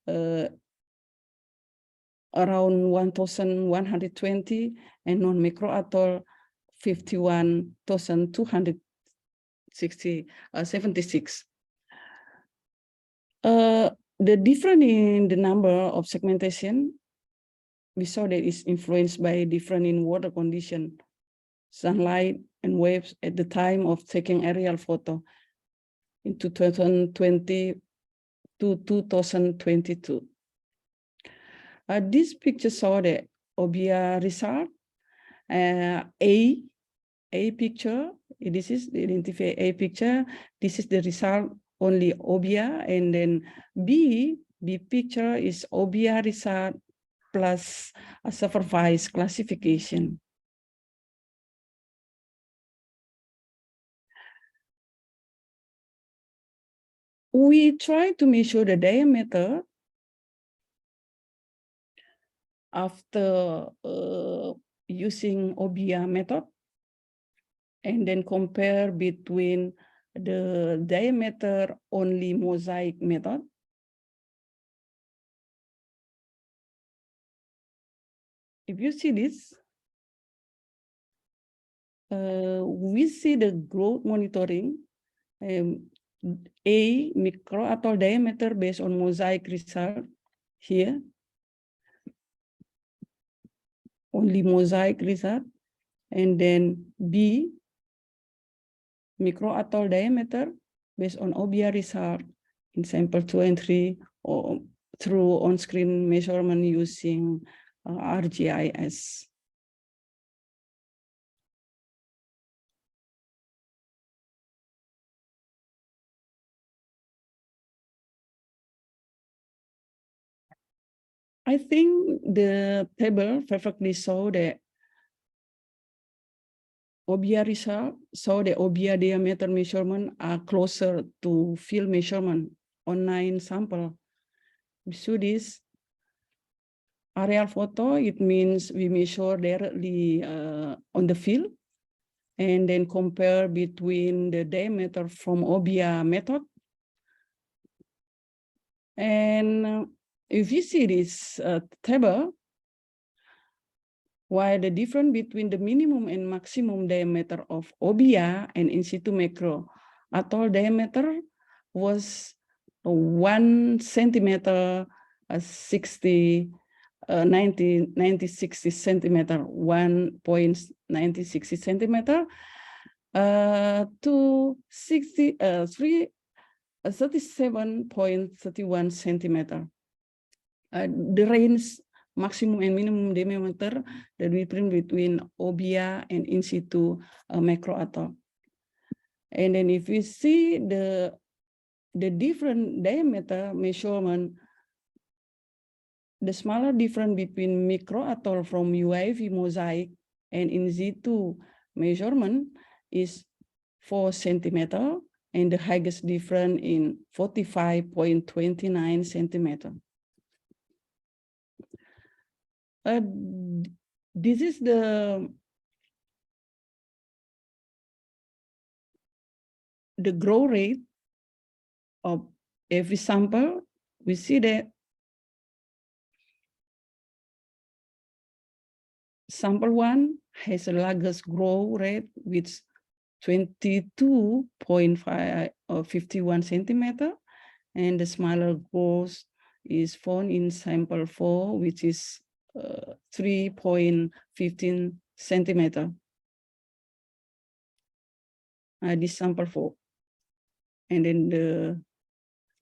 around 1,120, and non-micro-atoll 51,276. The difference in the number of segmentation, we saw that is influenced by different in water condition, sunlight and waves at the time of taking aerial photo in 2020 to 2022. This picture saw the OBIA result. A picture, this is the identify A picture. This is the result only OBIA, and then B picture is OBIA result plus a supervised classification. we try to measure the diameter after using OBIA method, and then compare between the diameter only mosaic method. If you see this, we see the growth monitoring, A micro atoll diameter based on mosaic result here, only mosaic result, and then B micro atoll diameter based on OBIA result in sample 2 and 3 or through on-screen measurement using RGIS. I think the table perfectly show the OBIA result, so the OBIA diameter measurement are closer to field measurement on 9 samples. We show this aerial photo, it means we measure directly on the field and then compare between the diameter from OBIA method. And if you see this table, while the difference between the minimum and maximum diameter of OBIA and in situ macro atoll diameter was 1 centimeter, 60 centimeter, 1.9060 centimeter to 37.31 centimeter. The range maximum and minimum diameter that we bring between OBIA and in situ macro atoll. And then if we see the different diameter measurement, the smaller difference between micro atoll from UAV mosaic and in situ measurement is 4 centimeter, and the highest difference in 45.29 centimeter. This is the growth rate of every sample. We see that sample 1 has the largest growth rate with 22.5 or 51 centimeter, and the smaller growth is found in sample 4, which is 3.15 centimeter. This sample 4. And then the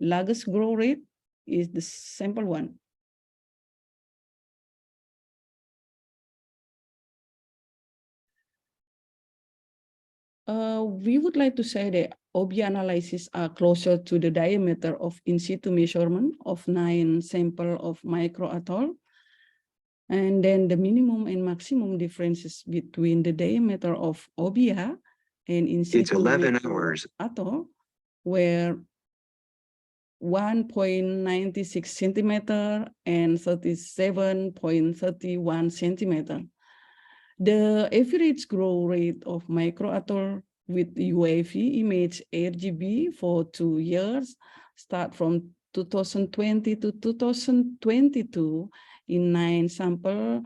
largest growth rate is the sample 1. We would like to say that OBIA analysis are closer to the diameter of in situ measurement of 9 samples of micro atoll. And then the minimum and maximum differences between the diameter of OBIA and in situ It's 11 hours. atoll were 1.96 centimeter and 37.31 centimeter. The average growth rate of micro atoll with UAV image RGB for 2 years, start from 2020 to 2022 in 9 samples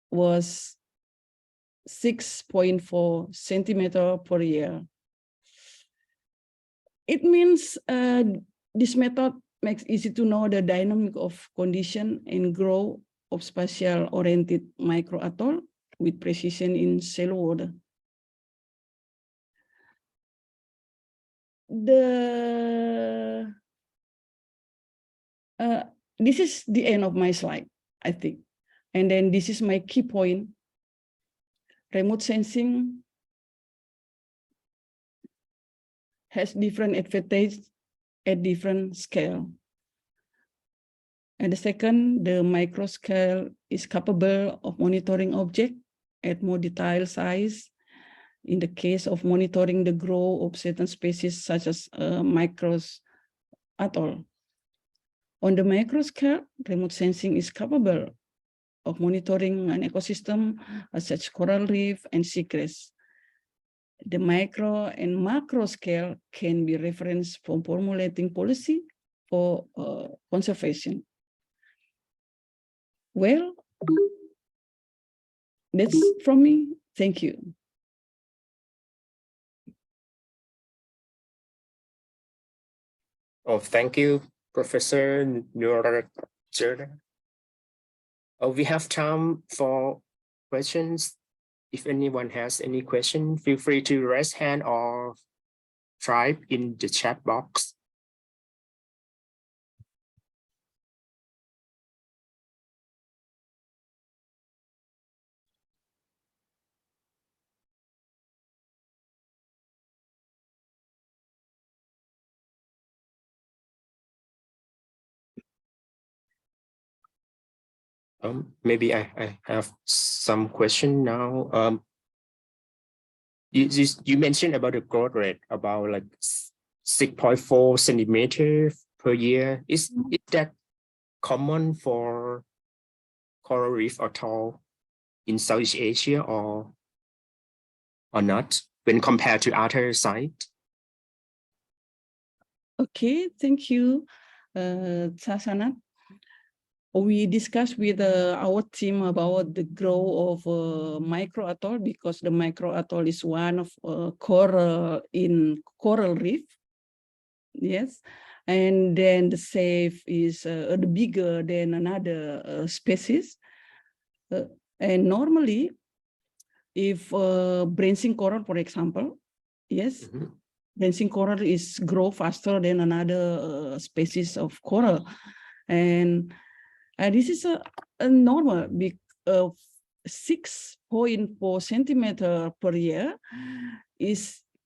was 6.4 centimeter per year. It means this method makes easy to know the dynamic of condition and growth of spatial-oriented micro atoll with precision in shallow water. This is the end of my slide, I think. And then this is my key point. Remote sensing has different advantages at different scale. And the second, the micro scale is capable of monitoring objects at more detailed size. in the case of monitoring the growth of certain species such as micros atoll. On the macro scale, remote sensing is capable of monitoring an ecosystem such as coral reef and seagrass. The micro and macro scale can be referenced for formulating policy for conservation. Well, that's from me. Thank you. Oh, thank you, Professor Nura. We have time for questions. If anyone has any question, feel free to raise hand or type in the chat box. Maybe I have some question now. You mentioned about the growth rate about like 6.4 centimeters per year. Is that common for coral reef atoll in Southeast Asia or not when compared to other sites? Okay, thank you, Sasana. We discussed with our team about the growth of micro atoll because the micro atoll is one of coral in coral reef. Yes, and then the safe is bigger than another species. And normally, if branching coral, for example, yes, branching coral is grow faster than another species of coral, and this is a normal 6.4 centimeter per year.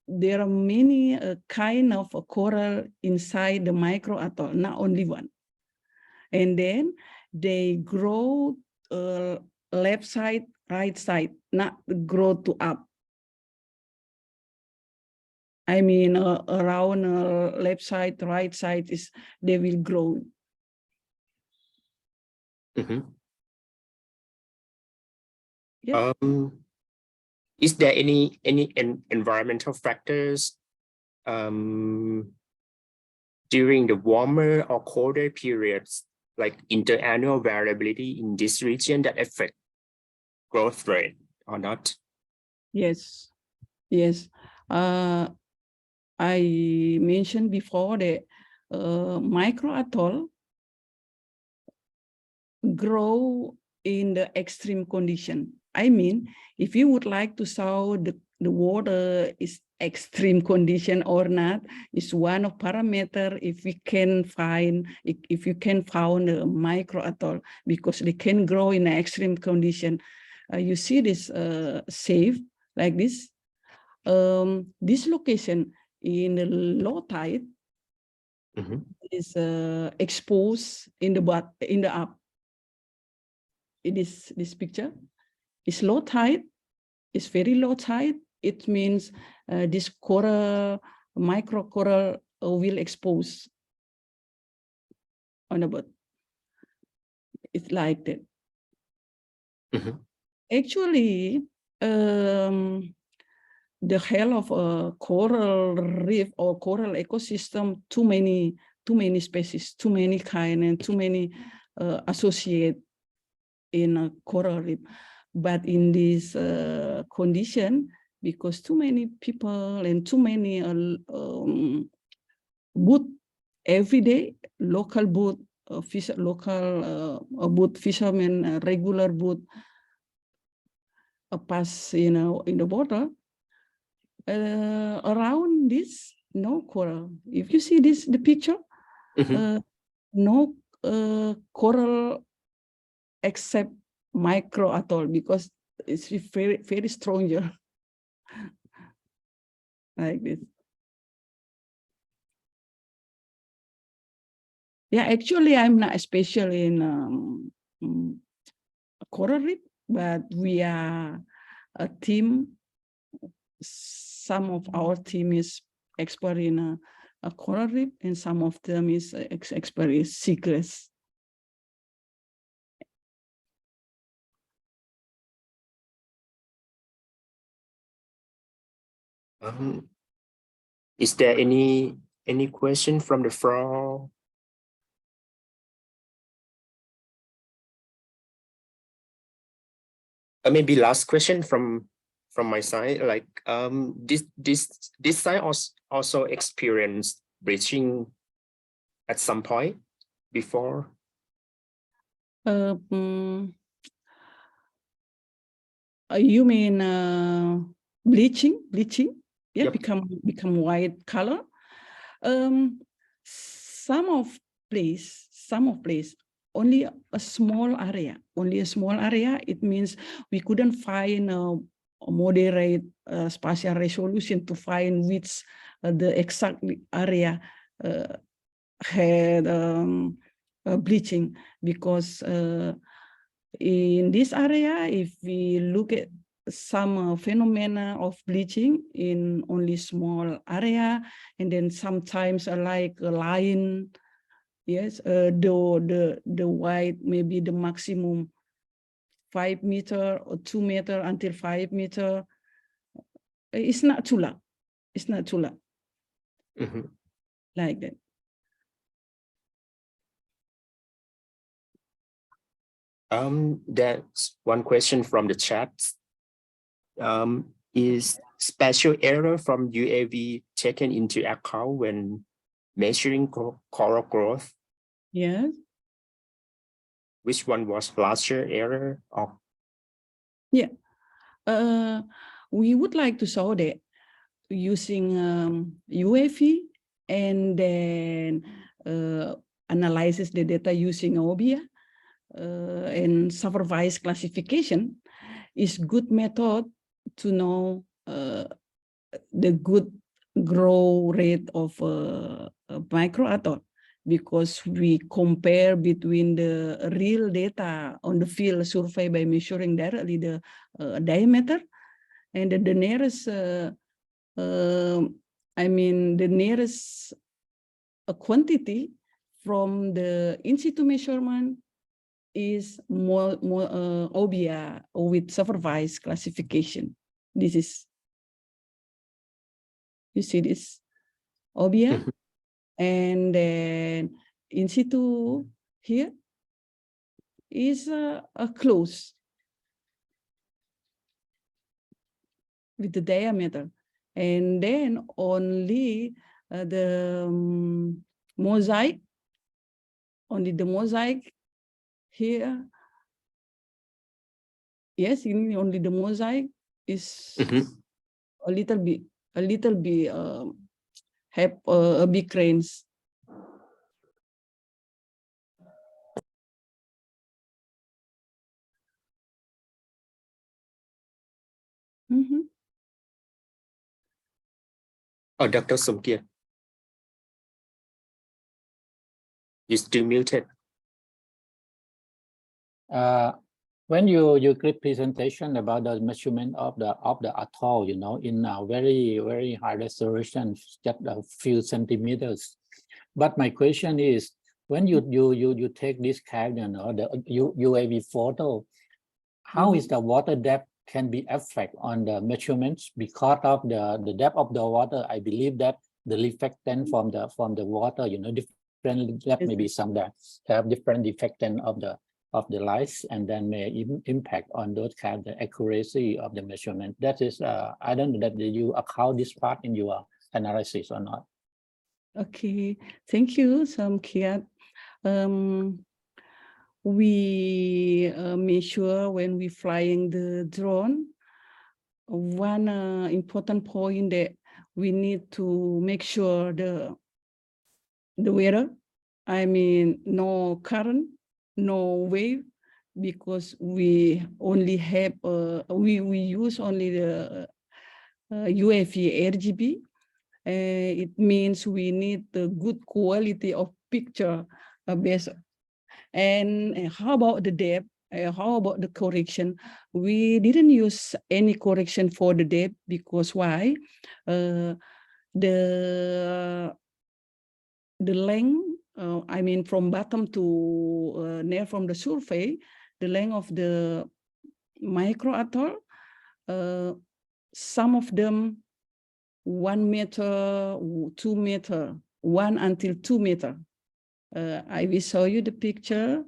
There are many kind of coral inside the micro atoll, not only one. And then they grow left side, right side, not grow to up. I mean, around left side, right side is they will grow. Yeah. Is there any environmental factors during the warmer or colder periods, like interannual variability in this region that affect growth rate or not? Yes, yes. I mentioned before that micro atoll grow in the extreme condition. I mean, if you would like to show the water is extreme condition or not, is one of parameter if we can find, if you can found a micro atoll, because they can grow in an extreme condition. You see this safe like this. This location in the low tide is exposed in the up. It is this picture is low tide, it's very low tide. It means this coral, micro coral will expose on the boat. It's like that. Actually, the health of a coral reef or coral ecosystem, too many species, too many kind, and too many associate in a coral reef. But in this condition, because too many people and too many boat every day, local boat, boat fishermen, regular boat pass, in the water. Around this, no coral. If you see this, the picture, no coral except micro atoll, because it's very, very stronger like this. Yeah, actually, I'm not special in coral reef, but we are a team some of our team is expert in a coral reef, and some of them is expert in seagrass. Is there any question from the floor? Maybe last question from my side. Like this site also experienced bleaching at some point before. You mean bleaching? Yeah, Yep. become white color. Some of place only a small area. It means we couldn't find a moderate spatial resolution to find which the exact area had bleaching, because in this area, if we look at some phenomena of bleaching in only small area, and then sometimes like a line, yes, the white maybe the maximum 5 meter or 2 meter until 5 meter. It's not too long. Mm-hmm. Like that. That's one question from the chat. Is spatial error from UAV taken into account when measuring coral growth? Yes. Which one was larger error? Or? Yeah. We would like to show that using UAV and then analyzes the data using OBIA and supervised classification is good method to know the good growth rate of a microatom, because we compare between the real data on the field survey by measuring directly the diameter, and the nearest the nearest quantity from the in situ measurement is more OBIA with supervised classification. This is, you see this OBIA, and then in situ here is a close with the diameter, and then only the mosaic, here. Yes, only the mosaic is a little bit have a big range. Oh, Dr. Somkia, you're still muted. When you give presentation about the measurement of the atoll, in a very high resolution, just a few centimeters. But my question is, when you take this kind, the UAV photo, how is the water depth can be affected on the measurements because of the depth of the water? I believe that the reflectant from the water, different depth, maybe some that have different reflectant of the lights, and then may even impact on those kind of accuracy of the measurement. That is, I don't know that you account this part in your analysis or not. Okay, thank you, Samkiat. We measure when we flying the drone. One important point that we need to make sure the weather, I mean, no current, no wave, because we only have we use only the UAV RGB. It means we need the good quality of picture based. And how about the depth? how about the correction? We didn't use any correction for the depth because why? The length, I mean, from bottom to near from the survey, the length of the micro atoll, some of them 1 meter, 2 meter, 1 until 2 meter. I will show you the picture.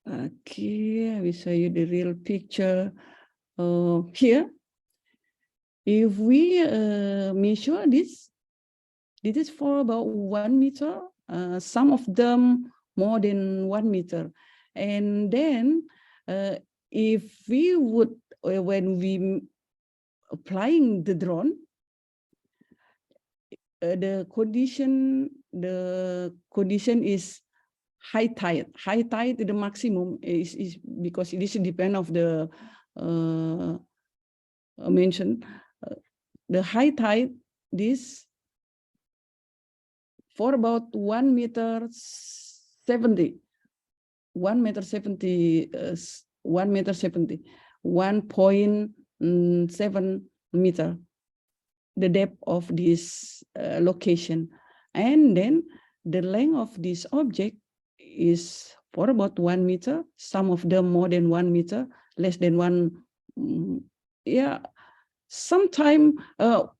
Okay, I will show you the real picture. Here, if we measure this is for about 1 meter. Some of them more than 1 meter. And then if we would, when we applying the drone, the condition is high tide. High tide, the maximum is because it is depend of the mentioned. The high tide, this for about 1 meter 70, 1 meter 70, 1 meter 70, 1.7 meter, the depth of this location. And then the length of this object is for about 1 meter, some of them more than 1 meter, less than 1. Yeah, sometimes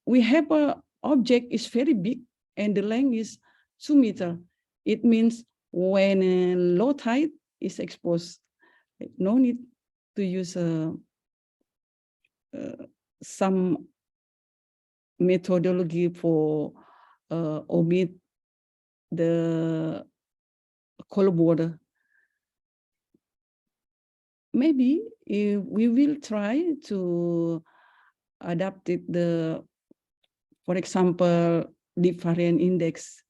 we have a object is very big and the length is 2 meter. It means when low tide is exposed, no need to use some methodology for omit the color border. Maybe if we will try to adapt it, for example, deep variant index,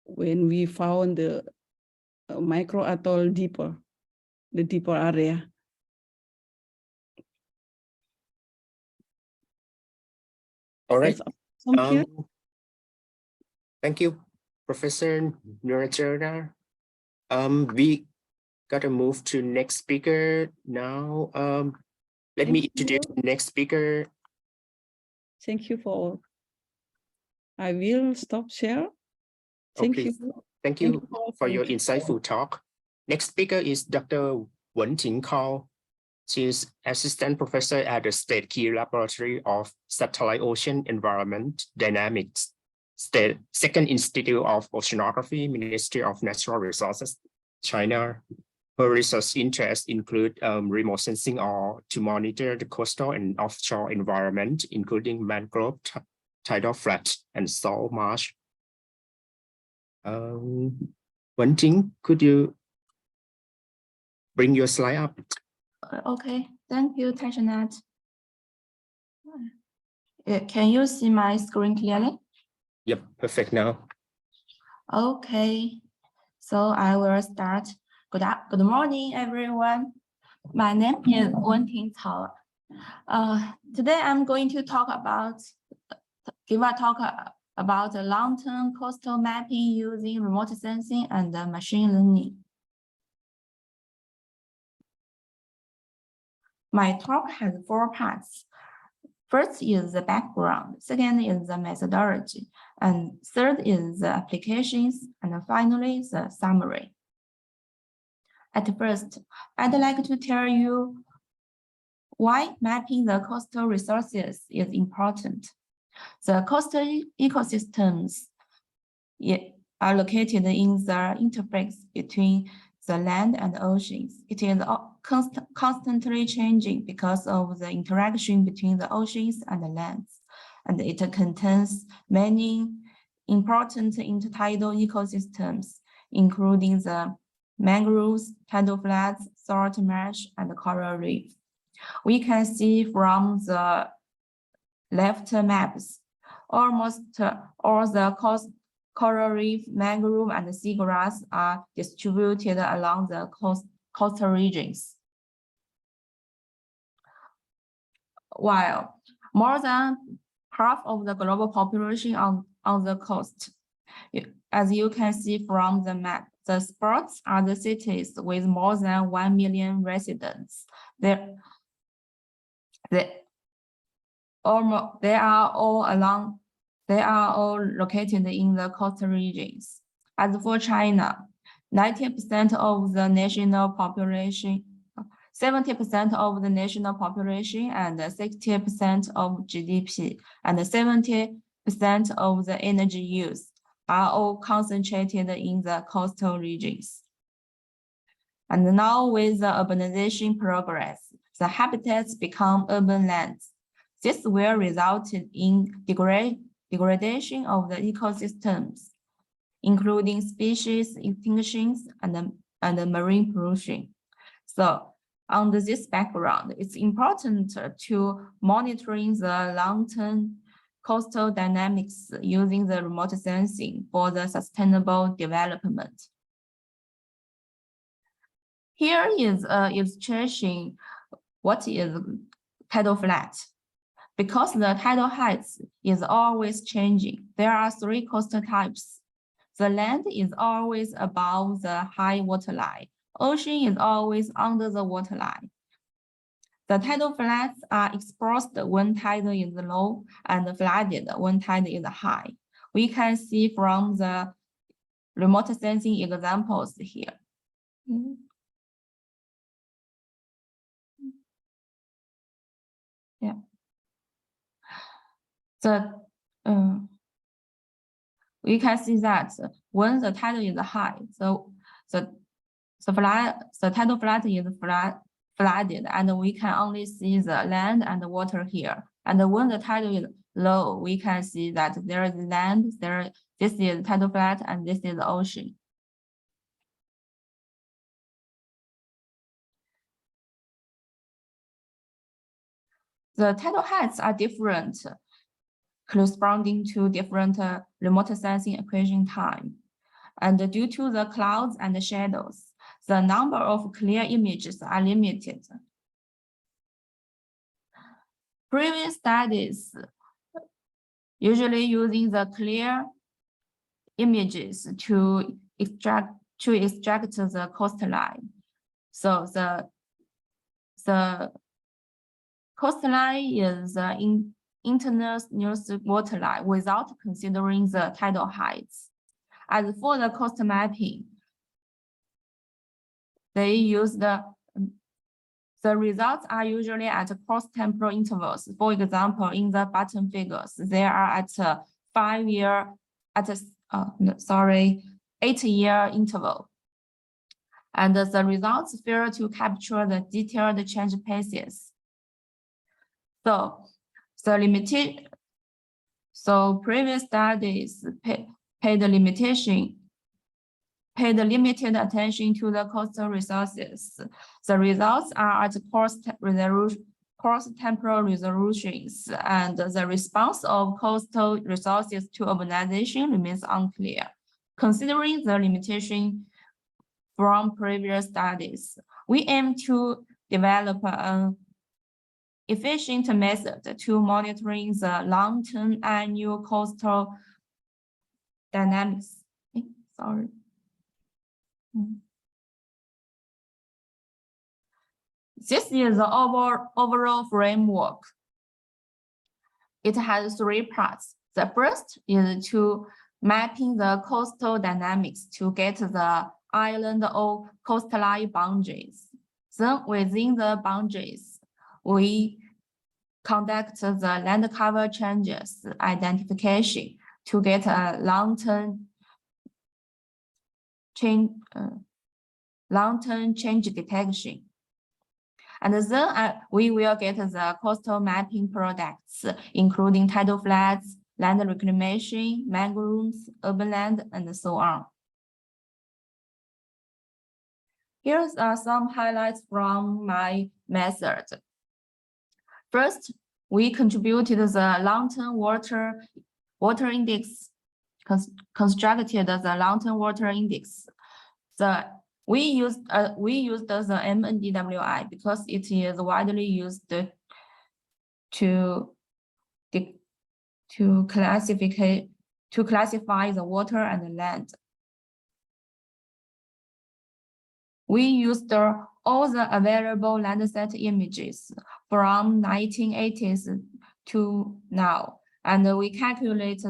when we found the micro atoll deeper, the deeper area. All right. Yes, Thank you, Professor Nurajana. We gotta move to next speaker now. Let me introduce the next speaker. Thank you for. I will stop share. Thank you. Thank you for your insightful talk. Next speaker is Dr. Wenting Kao. She is Assistant Professor at the State Key Laboratory of Satellite Ocean Environment Dynamics, State Second Institute of Oceanography, Ministry of Natural Resources, China. Her research interests include remote sensing or to monitor the coastal and offshore environment, including mangrove, tidal flat, and salt marsh. Wenting, could you bring your slide up? Okay, thank you, Tashanat. Can you see my screen clearly? Yep, perfect now. Okay, so I will start. Good morning, everyone. My name is Wenting Cao. Today I'm going to talk about, give a talk about the long-term coastal mapping using remote sensing and machine learning. My talk has 4 parts. First is the background, second is the methodology, and third is the applications, and finally the summary. At first, I'd like to tell you why mapping the coastal resources is important. The coastal ecosystems are located in the interface between the land and oceans. It is constantly changing because of the interaction between the oceans and the lands, and it contains many important intertidal ecosystems, including the mangroves, tidal flats, salt marsh, and coral reef. We can see from the left maps, almost all the coral reef, mangrove, and seagrass are distributed along the coastal regions. While more than half of the global population on the coast, As you can see from the map, the spots are the cities with more than 1 million residents. They are all located in the coastal regions. As for China, 90% of the national population, 70% of the national population, and 60% of GDP, and 70% of the energy use are all concentrated in the coastal regions. And now with the urbanization progress, the habitats become urban lands. This will result in degradation of the ecosystems, including species extinctions and marine pollution. So under this background, it's important to monitoring the long-term coastal dynamics using the remote sensing for the sustainable development. Here is an illustration what is tidal flat. Because the tidal heights is always changing, there are 3 coastal types. The land is always above the high water line. Ocean is always under the water line. The tidal flats are exposed when tide is low and flooded when tide is high. We can see from the remote sensing examples here. Yeah. We can see that when the tide is high, so the tidal flat is flooded, and we can only see the land and the water here. And when the tide is low, we can see that there is land, this is tidal flat, and this is the ocean. The tidal heights are different, corresponding to different remote sensing equation time. And due to the clouds and the shadows, the number of clear images are limited. Previous studies usually using the clear images to extract the coastline. So the coastline is in internal waterline without considering the tidal heights. As for the coast mapping, they use the results are usually at cross-temporal intervals. For example, in the bottom figures, they are at 8-year interval. And the results fail to capture the detailed change paces. So previous studies paid limited attention to the coastal resources. The results are at cross-temporal resolutions, and the response of coastal resources to urbanization remains unclear. Considering the limitation from previous studies, we aim to develop an efficient method to monitoring the long-term annual coastal dynamics. This is the overall framework. It has 3 parts. The first is to mapping the coastal dynamics to get the island or coastline boundaries. Then within the boundaries, we conduct the land cover changes identification to get a long-term change detection. And then we will get the coastal mapping products, including tidal flats, land reclamation, mangroves, urban land, and so on. Here are some highlights from my method. First, we contributed the long-term water index, constructed the long-term water index. We used the MNDWI because it is widely used to classify to classify the water and the land. We used all the available Landsat images from 1980s to now, and we calculate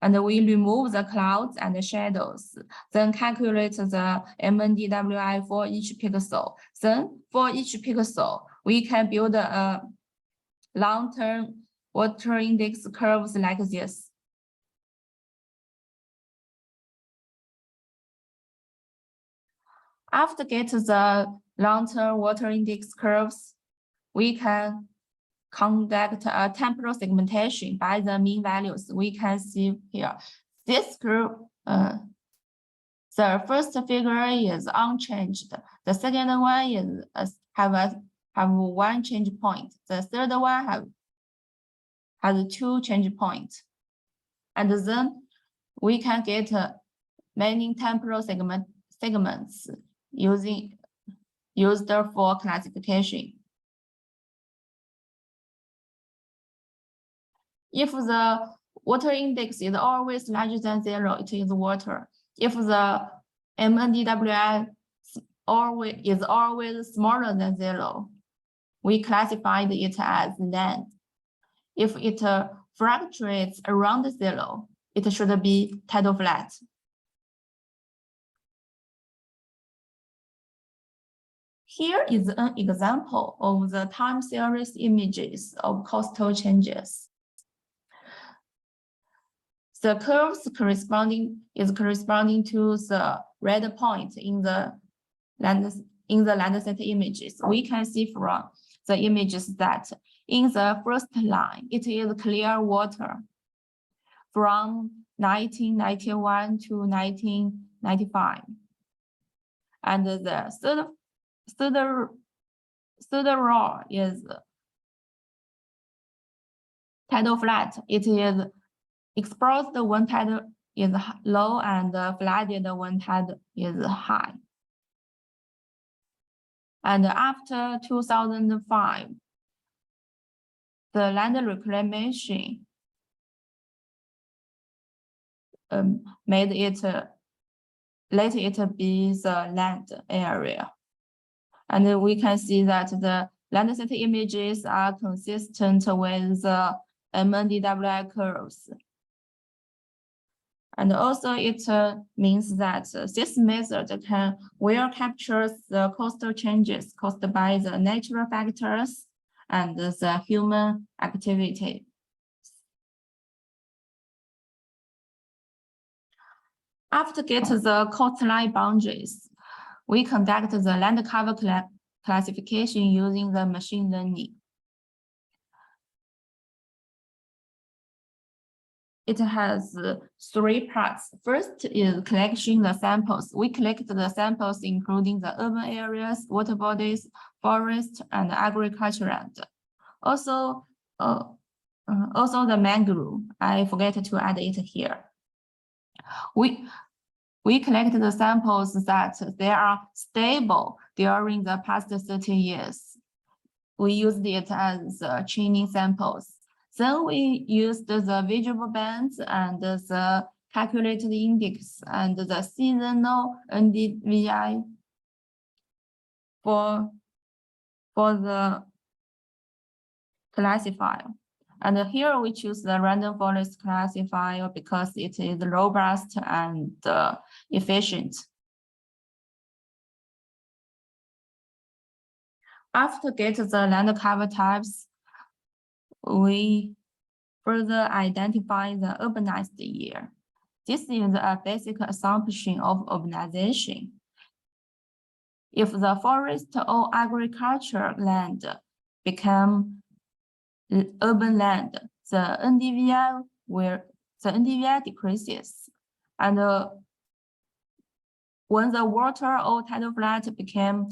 and we remove the clouds and the shadows, then calculate the MNDWI for each pixel. Then for each pixel, we can build a long-term water index curves like this. After get the long-term water index curves, we can conduct a temporal segmentation by the mean values. We can see here. This curve, the first figure is unchanged. The second one is have one change point. The third one has 2 change points. And then we can get many temporal segments used for classification. If the water index is always larger than 0, it is water. If the MNDWI is always smaller than 0, we classified it as land. If it fluctuates around 0, it should be tidal flat. Here is an example of the time series images of coastal changes. The curves corresponding to the red point in the Landsat images. We can see from the images that in the first line, it is clear water from 1991 to 1995. And the third row is tidal flat. It is exposed when tide is low and flooded when tide is high. And after 2005, the land reclamation let it be the land area. And we can see that the Landsat images are consistent with the MNDWI curves. And also it means that this method can well capture the coastal changes caused by the natural factors and the human activity. After get the coastline boundaries, we conduct the land cover classification using the machine learning. It has 3 parts. First is collecting the samples. We collect the samples including the urban areas, water bodies, forest, and agriculture land. Also the mangrove. I forget to add it here. We collect the samples that they are stable during the past 30 years. We used it as training samples. Then we used the visual bands and the calculated index and the seasonal NDVI for the classifier. And here we choose the random forest classifier because it is robust and efficient. After get the land cover types, we further identify the urbanized year. This is a basic assumption of urbanization. If the forest or agriculture land become urban land, the NDVI decreases. And when the water or tidal flat became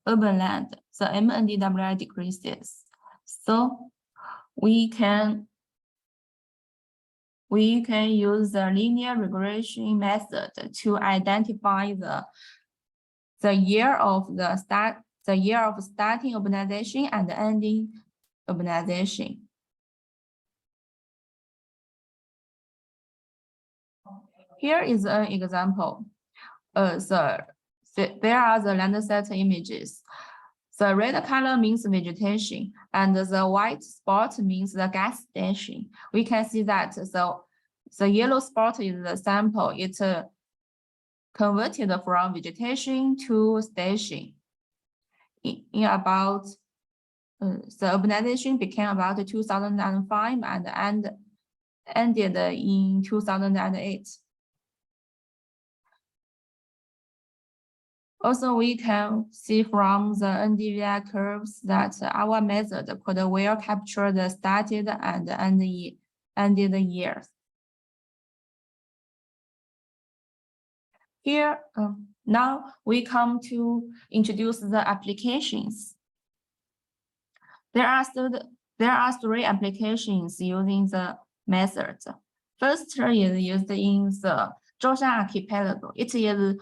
urban land, the MNDWI decreases. So we can use the linear regression method to identify the year of starting urbanization and ending urbanization. Here is an example. There are the Landsat images. The red color means vegetation, and the white spot means the gas station. We can see that the yellow spot is the sample. It's converted from vegetation to station. In about the urbanization began about 2005 and ended in 2008. Also, we can see from the NDVI curves that our method could well capture the started and ended years. Here, now we come to introduce the applications. There are three applications using the method. First is used in the Zhoushan archipelago. It is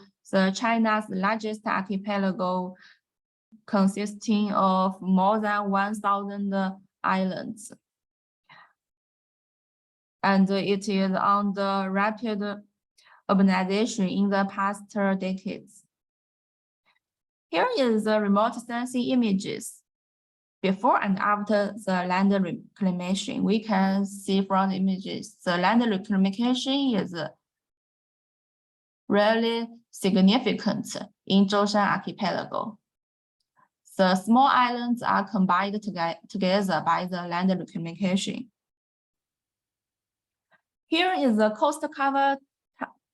China's largest archipelago, consisting of more than 1,000 islands. And it is under rapid urbanization in the past decades. Here is the remote sensing images before and after the land reclamation. We can see from the images, the land reclamation is really significant in Zhoushan archipelago. The small islands are combined together by the land reclamation. Here is the coast cover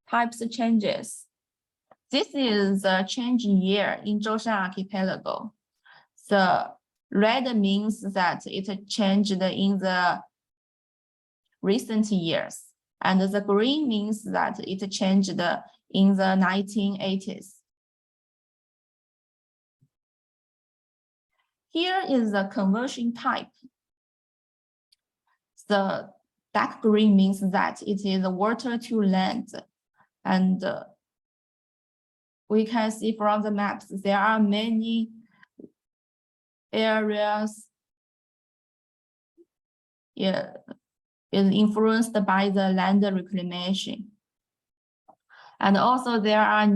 types changes. This is the change year in Zhoushan archipelago. The red means that it changed in the recent years, and the green means that it changed in the 1980s. Here is the conversion type. The dark green means that it is water to land. And we can see from the maps, there are many areas is influenced by the land reclamation. And also there are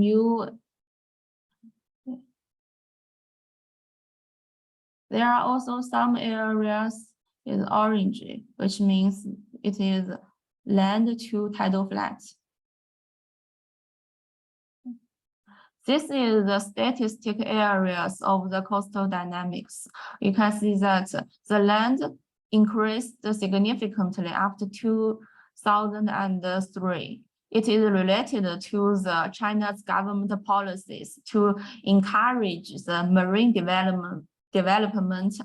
also some areas is orange, which means it is land to tidal flats. This is the statistic areas of the coastal dynamics. You can see that the land increased significantly after 2003. It is related to the China's government policies to encourage the marine development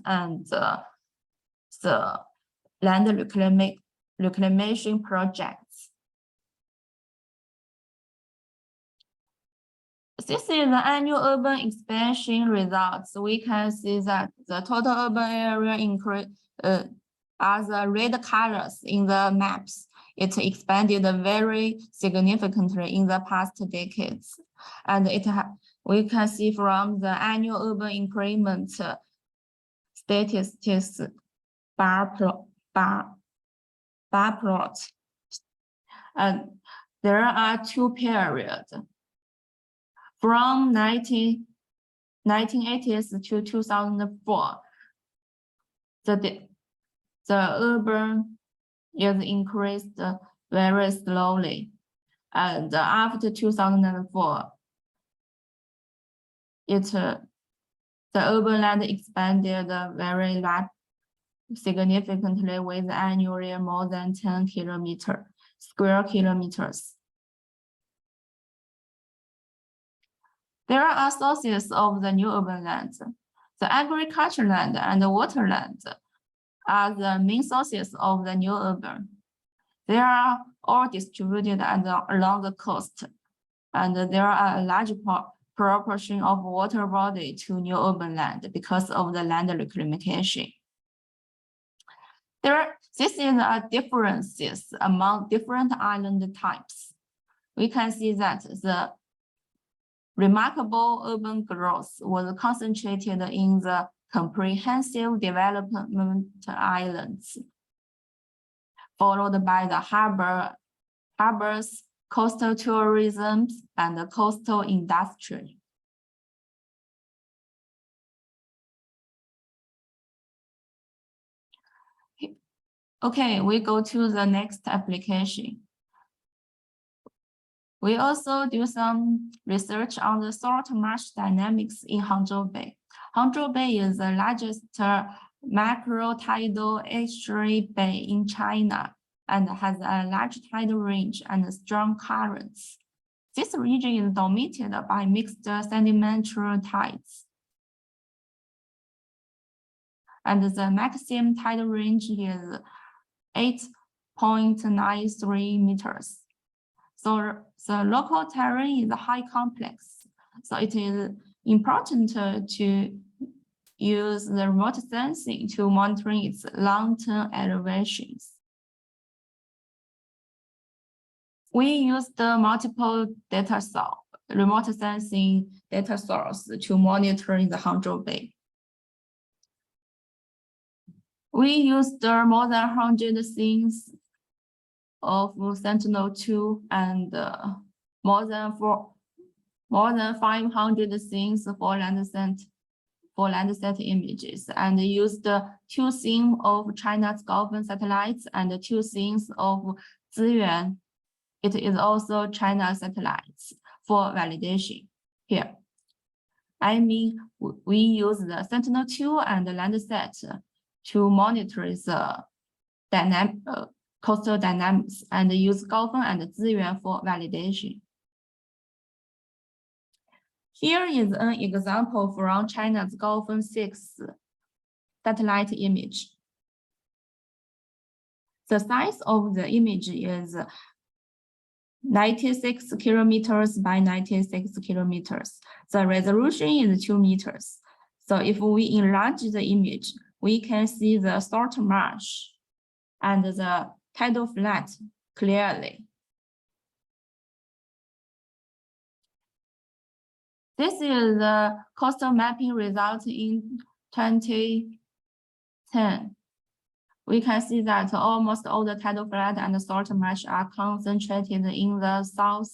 and the land reclamation projects. This is the annual urban expansion results. We can see that the total urban area increase are the red colors in the maps. It expanded very significantly in the past decades. And we can see from the annual urban increment statistics bar plot. And there are two periods. From 1980s to 2004, the urban is increased very slowly. And after 2004, the urban land expanded very significantly with annually more than 10 square kilometers. There are sources of the new urban lands. The agriculture land and the water land are the main sources of the new urban. They are all distributed along the coast, and there are a large proportion of water body to new urban land because of the land reclamation. This is a differences among different island types. We can see that the remarkable urban growth was concentrated in the comprehensive development islands, followed by the harbors coastal tourism, and coastal industry. Okay, we go to the next application. We also do some research on the salt marsh dynamics in Hangzhou Bay. Hangzhou Bay is the largest macro-tidal estuary bay in China and has a large tidal range and strong currents. This region is dominated by mixed sedimentary tides. And the maximum tidal range is 8.93 meters. So the local terrain is high complex. So it is important to use the remote sensing to monitoring its long-term elevations. We use the multiple data source, remote sensing data source to monitor the Hangzhou Bay. We used more than 100 things of Sentinel-2 and more than 500 things for Landsat images, and used 2 things of China's Golfin satellites and 2 things of Ziyuan. It is also China's satellites for validation here. I mean, we use the Sentinel-2 and the Landsat to monitor the coastal dynamics and use Golfin and Ziyuan for validation. Here is an example from China's Golfin 6 satellite image. The size of the image is 96 kilometers by 96 kilometers. The resolution is 2 meters. So if we enlarge the image, we can see the salt marsh and the tidal flat clearly. This is the coastal mapping result in 2010. We can see that almost all the tidal flat and salt marsh are concentrated in the south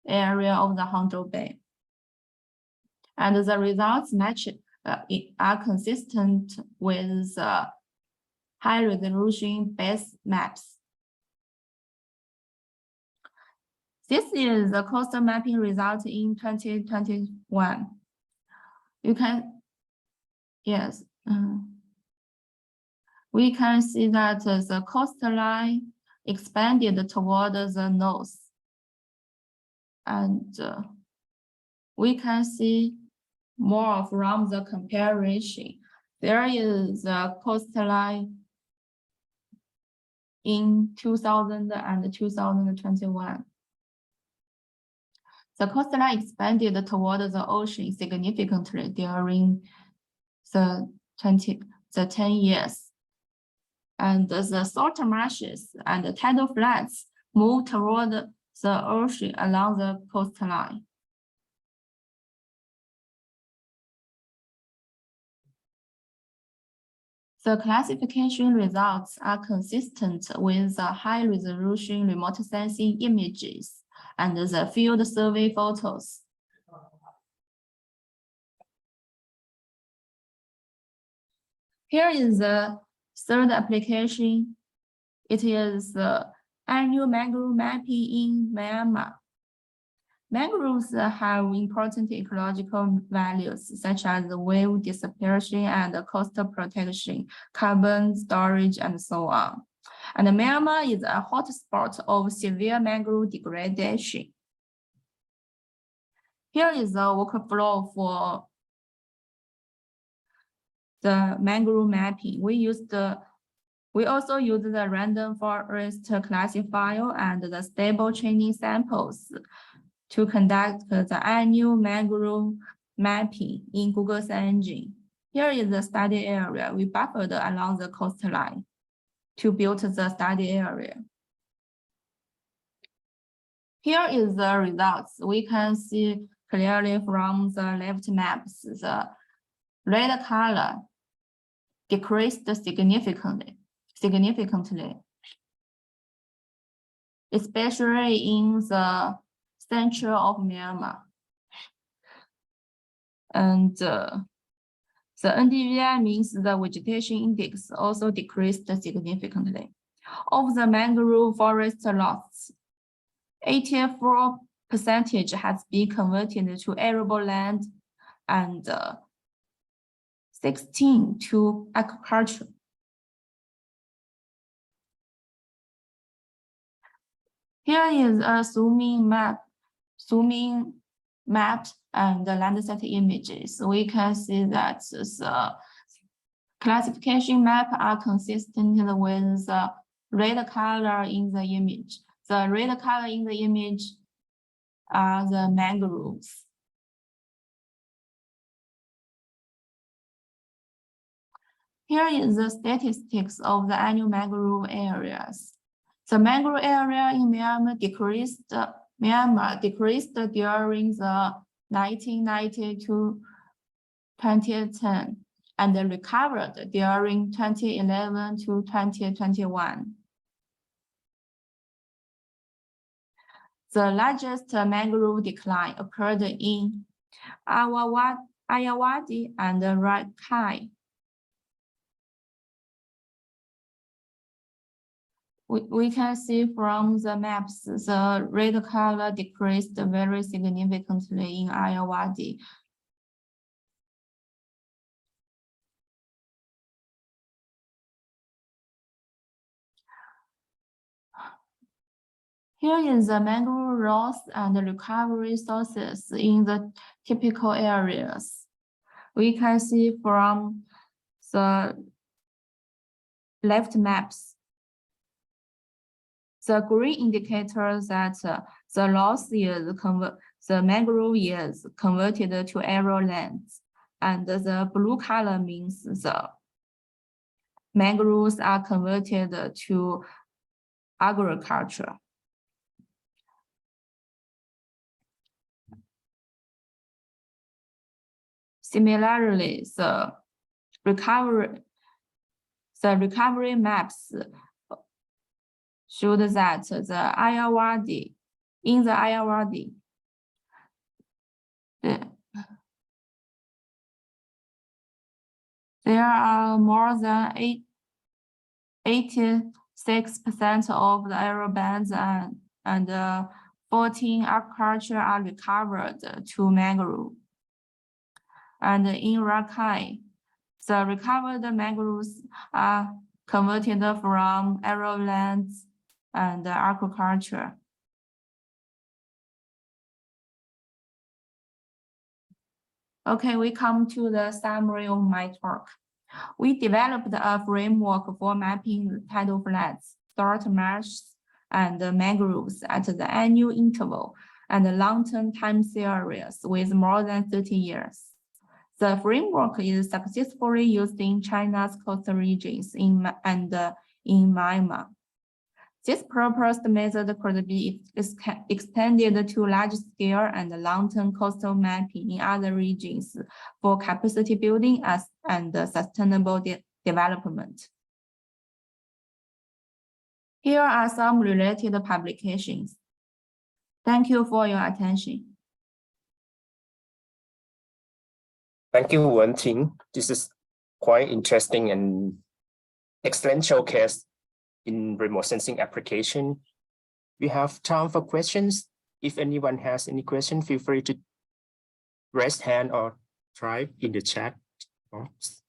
area of the Hangzhou Bay. And the results are consistent with high-resolution base maps. This is the coastal mapping result in 2021. You can, yes, we can see that the coastline expanded toward the north. And we can see more from the comparison. There is a coastline in 2000 and 2021. The coastline expanded toward the ocean significantly during the 10 years. And the salt marshes and the tidal flats moved toward the ocean along the coastline. The classification results are consistent with the high-resolution remote sensing images and the field survey photos. Here is the third application. It is the annual mangrove mapping in Myanmar. Mangroves have important ecological values such as wave dispersion and coastal protection, carbon storage, and so on. And Myanmar is a hotspot of severe mangrove degradation. Here is the workflow for the mangrove mapping. We also use the random forest classifier and the stable training samples to conduct the annual mangrove mapping in Google Search Engine. Here is the study area we buffered along the coastline to build the study area. Here is the results. We can see clearly from the left maps, the red color decreased significantly. especially in the center of Myanmar. And the NDVI means the vegetation index also decreased significantly. Of the mangrove forest lots, 84% has been converted to arable land and 16 to agriculture. Here is a zooming map and the Landsat images. We can see that the classification map are consistent with the red color in the image. The red color in the image are the mangroves. Here is the statistics of the annual mangrove areas. The mangrove area in Myanmar decreased during the 1990 to 2010 and recovered during 2011 to 2021. The largest mangrove decline occurred in Ayeyarwady and Rakhine. We can see from the maps, the red color decreased very significantly in Ayeyarwady. Here is the mangrove loss and recovery sources in the typical areas. We can see from the left maps. The green indicates that the loss is the mangrove is converted to arable lands, and the blue color means the mangroves are converted to agriculture. Similarly, the recovery maps showed that the Ayeyarwady, in the Ayeyarwady, there are more than 86% of the arable bands and 14 agriculture are recovered to mangrove. And in Rakhine, the recovered mangroves are converted from arable lands and agriculture. Okay, we come to the summary of my talk. We developed a framework for mapping tidal floods, salt marshes, and mangroves at the annual interval and long-term time series with more than 30 years. The framework is successfully used in China's coastal regions and in Myanmar. This proposed method could be extended to large-scale and long-term coastal mapping in other regions for capacity building and sustainable development. Here are some related publications. Thank you for your attention. Thank you, Wen-Ting. This is quite interesting and excellent showcase in remote sensing application. We have time for questions. If anyone has any question, feel free to raise hand or type in the chat box.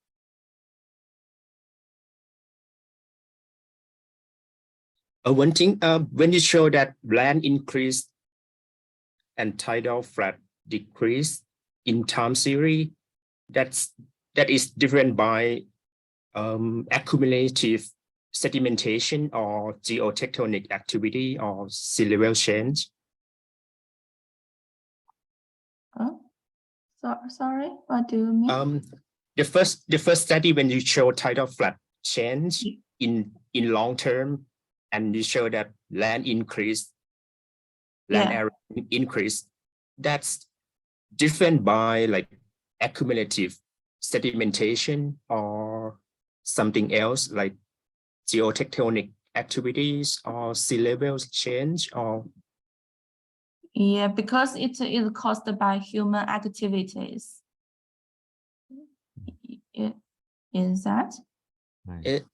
One thing, when you show that land increase and tidal flood decrease in time series, that is driven by accumulative sedimentation or geotectonic activity or sea level change. Oh, sorry, what do you mean? The first study when you show tidal flood change in long term, and you show that land increase, land area increase, that's different by like accumulative sedimentation or something else like geotectonic activities or sea levels change or? Yeah, because it is caused by human activities. Is that?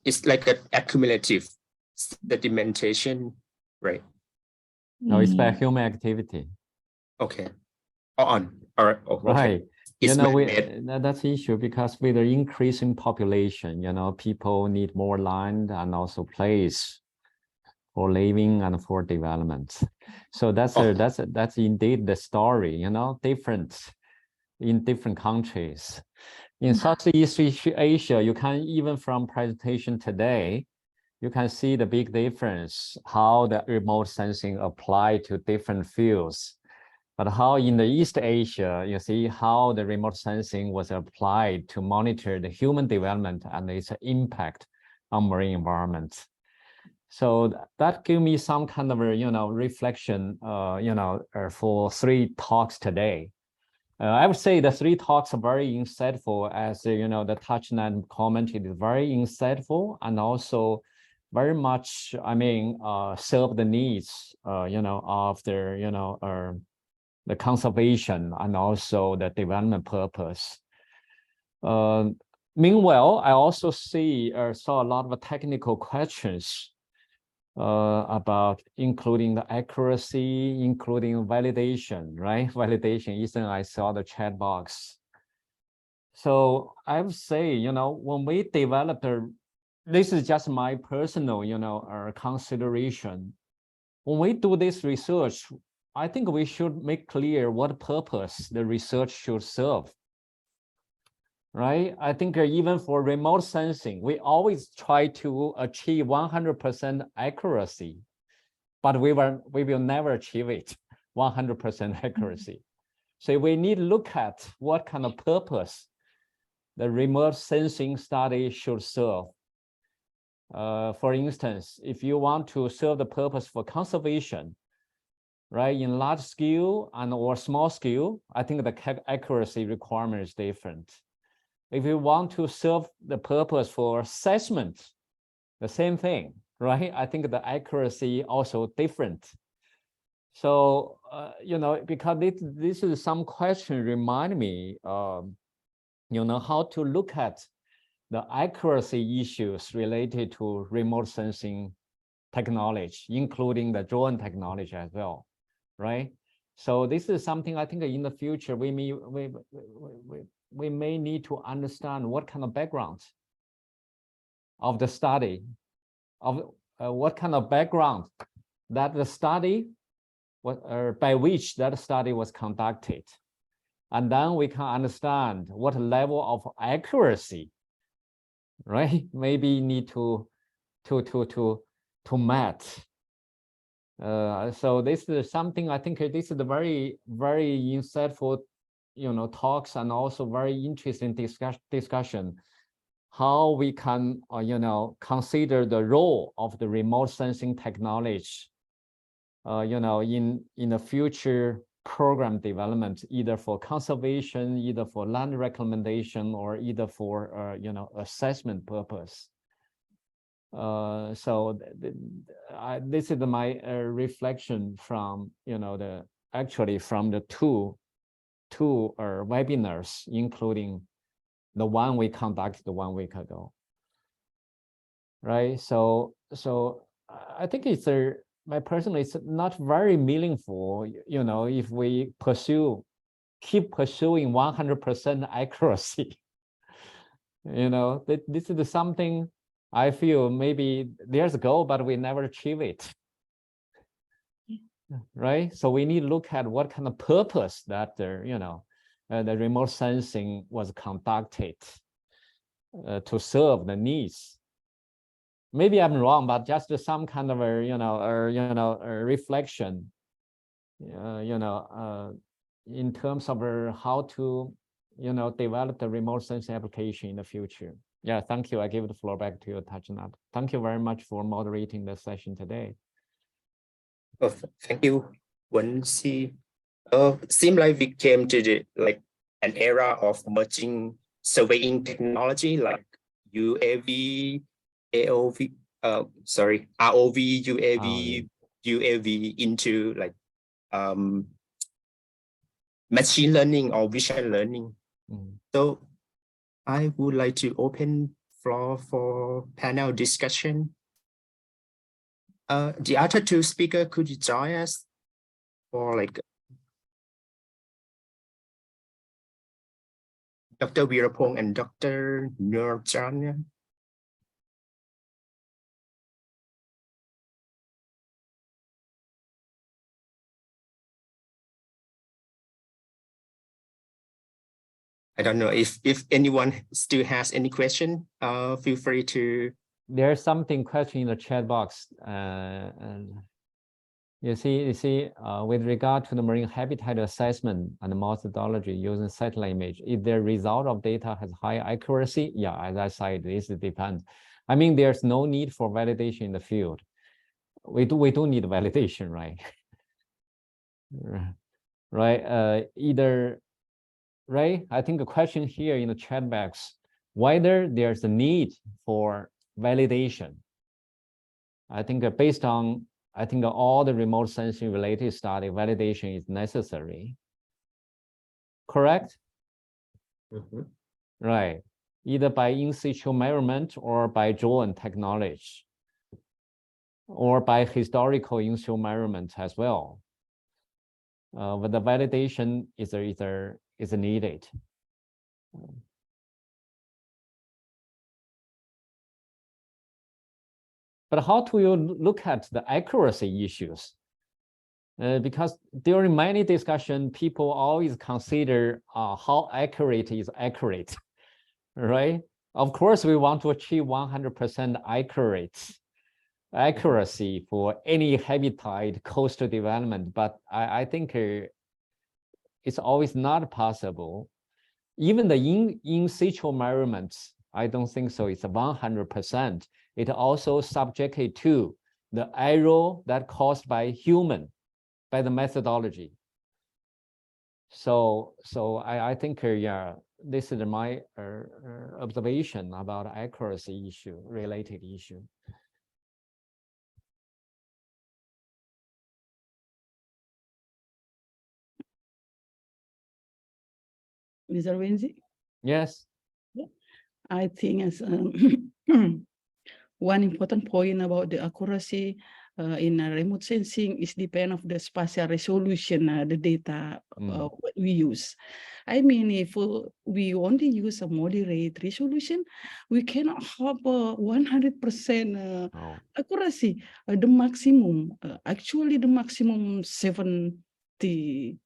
It's like an accumulative sedimentation, right? No, it's by human activity. Okay. On or okay. Right. It's That's the issue because with the increasing population, people need more land and also place for living and for development. So that's indeed the story, different in different countries. In Southeast Asia, you can, even from presentation today, you can see the big difference, how the remote sensing apply to different fields. But how in the East Asia, you see how the remote sensing was applied to monitor the human development and its impact on marine environment. So that gave me some kind of reflection, for 3 talks today. I would say the 3 talks are very insightful, as the Tachnet commented, very insightful and also very much, serve the needs, of the conservation and also the development purpose. Meanwhile, I also saw a lot of technical questions about including the accuracy, including validation, right? Validation, Ethan, I saw the chat box. So I would say, when we develop this is just my personal, consideration. When we do this research, I think we should make clear what purpose the research should serve. Right? I think even for remote sensing, we always try to achieve 100% accuracy, but we will never achieve it 100% accuracy. So we need to look at what kind of purpose the remote sensing study should serve. For instance, if you want to serve the purpose for conservation, right, in large scale and or small scale, I think the accuracy requirement is different. If you want to serve the purpose for assessment, the same thing, right? I think the accuracy also different. So, because this is some question remind me, how to look at the accuracy issues related to remote sensing technology, including the drone technology as well, right? So this is something I think in the future we may need to understand what kind of background of the study, of what kind of background that the study, by which that study was conducted. And then we can understand what level of accuracy, right? Maybe need to match. So this is something I think this is a very, very insightful, talks and also very interesting discussion. How we can, consider the role of the remote sensing technology, in the future program development, either for conservation, either for land recommendation, or either for, assessment purpose. So this is my reflection from, from the two webinars, including the one we conducted 1 week ago, right? So I think it's personally, it's not very meaningful, if we keep pursuing 100% accuracy. This is something I feel maybe there's a goal, but we never achieve it. Right? So we need to look at what kind of purpose that the remote sensing was conducted to serve the needs. Maybe I'm wrong, but just some kind of a reflection, in terms of how to, develop the remote sensing application in the future. Yeah, thank you. I give the floor back to you, Tachnet. Thank you very much for moderating the session today. Oh, thank you, Wen-Si. Seems like we came to an era of emerging surveying technology like UAV, AOV, sorry, ROV, UAV into like machine learning or vision learning. So I would like to open floor for panel discussion. The other two speakers, could you join us for like Dr. Weerapong and Dr. Nurjan? I don't know if anyone still has any question. Feel free to. There's something question in the chat box. And you see, with regard to the marine habitat assessment and the methodology using satellite image, if the result of data has high accuracy, yeah, as I said, this depends. I mean, there's no need for validation in the field. We do need validation, right? Right. Right. I think the question here in the chat box, whether there's a need for validation. I think based on all the remote sensing related study, validation is necessary. Correct? Right. Either by in situ measurement or by drone technology, or by historical in situ measurement as well. But the validation is needed. But how do you look at the accuracy issues? Because during many discussions, people always consider how accurate is accurate, right? Of course, we want to achieve 100% accuracy for any habitat coastal development, but I think it's always not possible. Even the in situ measurements, I don't think so. It's 100%. It also subjected to the error that caused by human, by the methodology. So I think yeah, this is my observation about accuracy issue, related issue. Mr. Wenzi? Yes. I think as one important point about the accuracy in remote sensing is depend of the spatial resolution, the data what we use. I mean, if we only use a moderate resolution, we cannot have 100% accuracy. The maximum, actually the maximum 70%.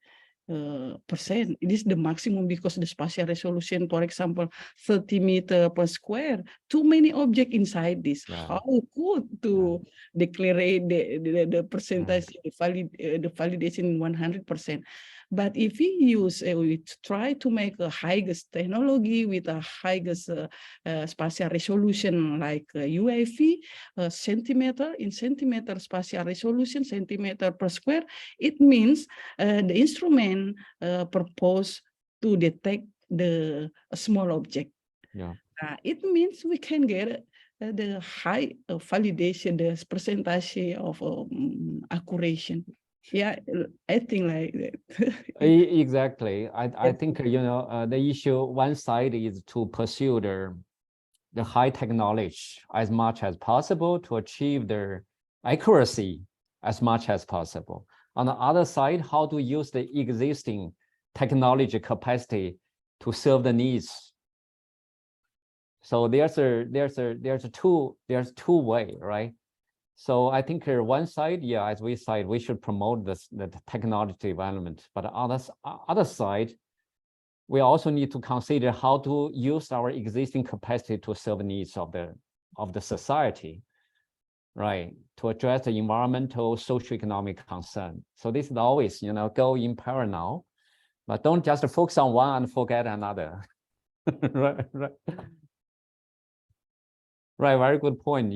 It is the maximum because the spatial resolution, for example, 30 meters per square, too many objects inside this. Yeah. How could to declare the percentage, the validation 100%? But if we use, we try to make a highest technology with a highest spatial resolution like UAV, centimeter spatial resolution, centimeter per square, it means the instrument proposed to detect the small object. Yeah. It means we can get the high validation, the percentage of accuracy. Yeah, I think like that. Exactly. I think, you know, the issue, one side is to pursue the high technology as much as possible to achieve their accuracy as much as possible. On the other side, how to use the existing technology capacity to serve the needs. So there's two way, right? So I think one side, yeah, as we said, we should promote the technology development. But on the other side, we also need to consider how to use our existing capacity to serve the needs of the society, right? To address the environmental, socio-economic concern. So this is always, you know, go in parallel, but don't just focus on one and forget another. Right. Right, very good point.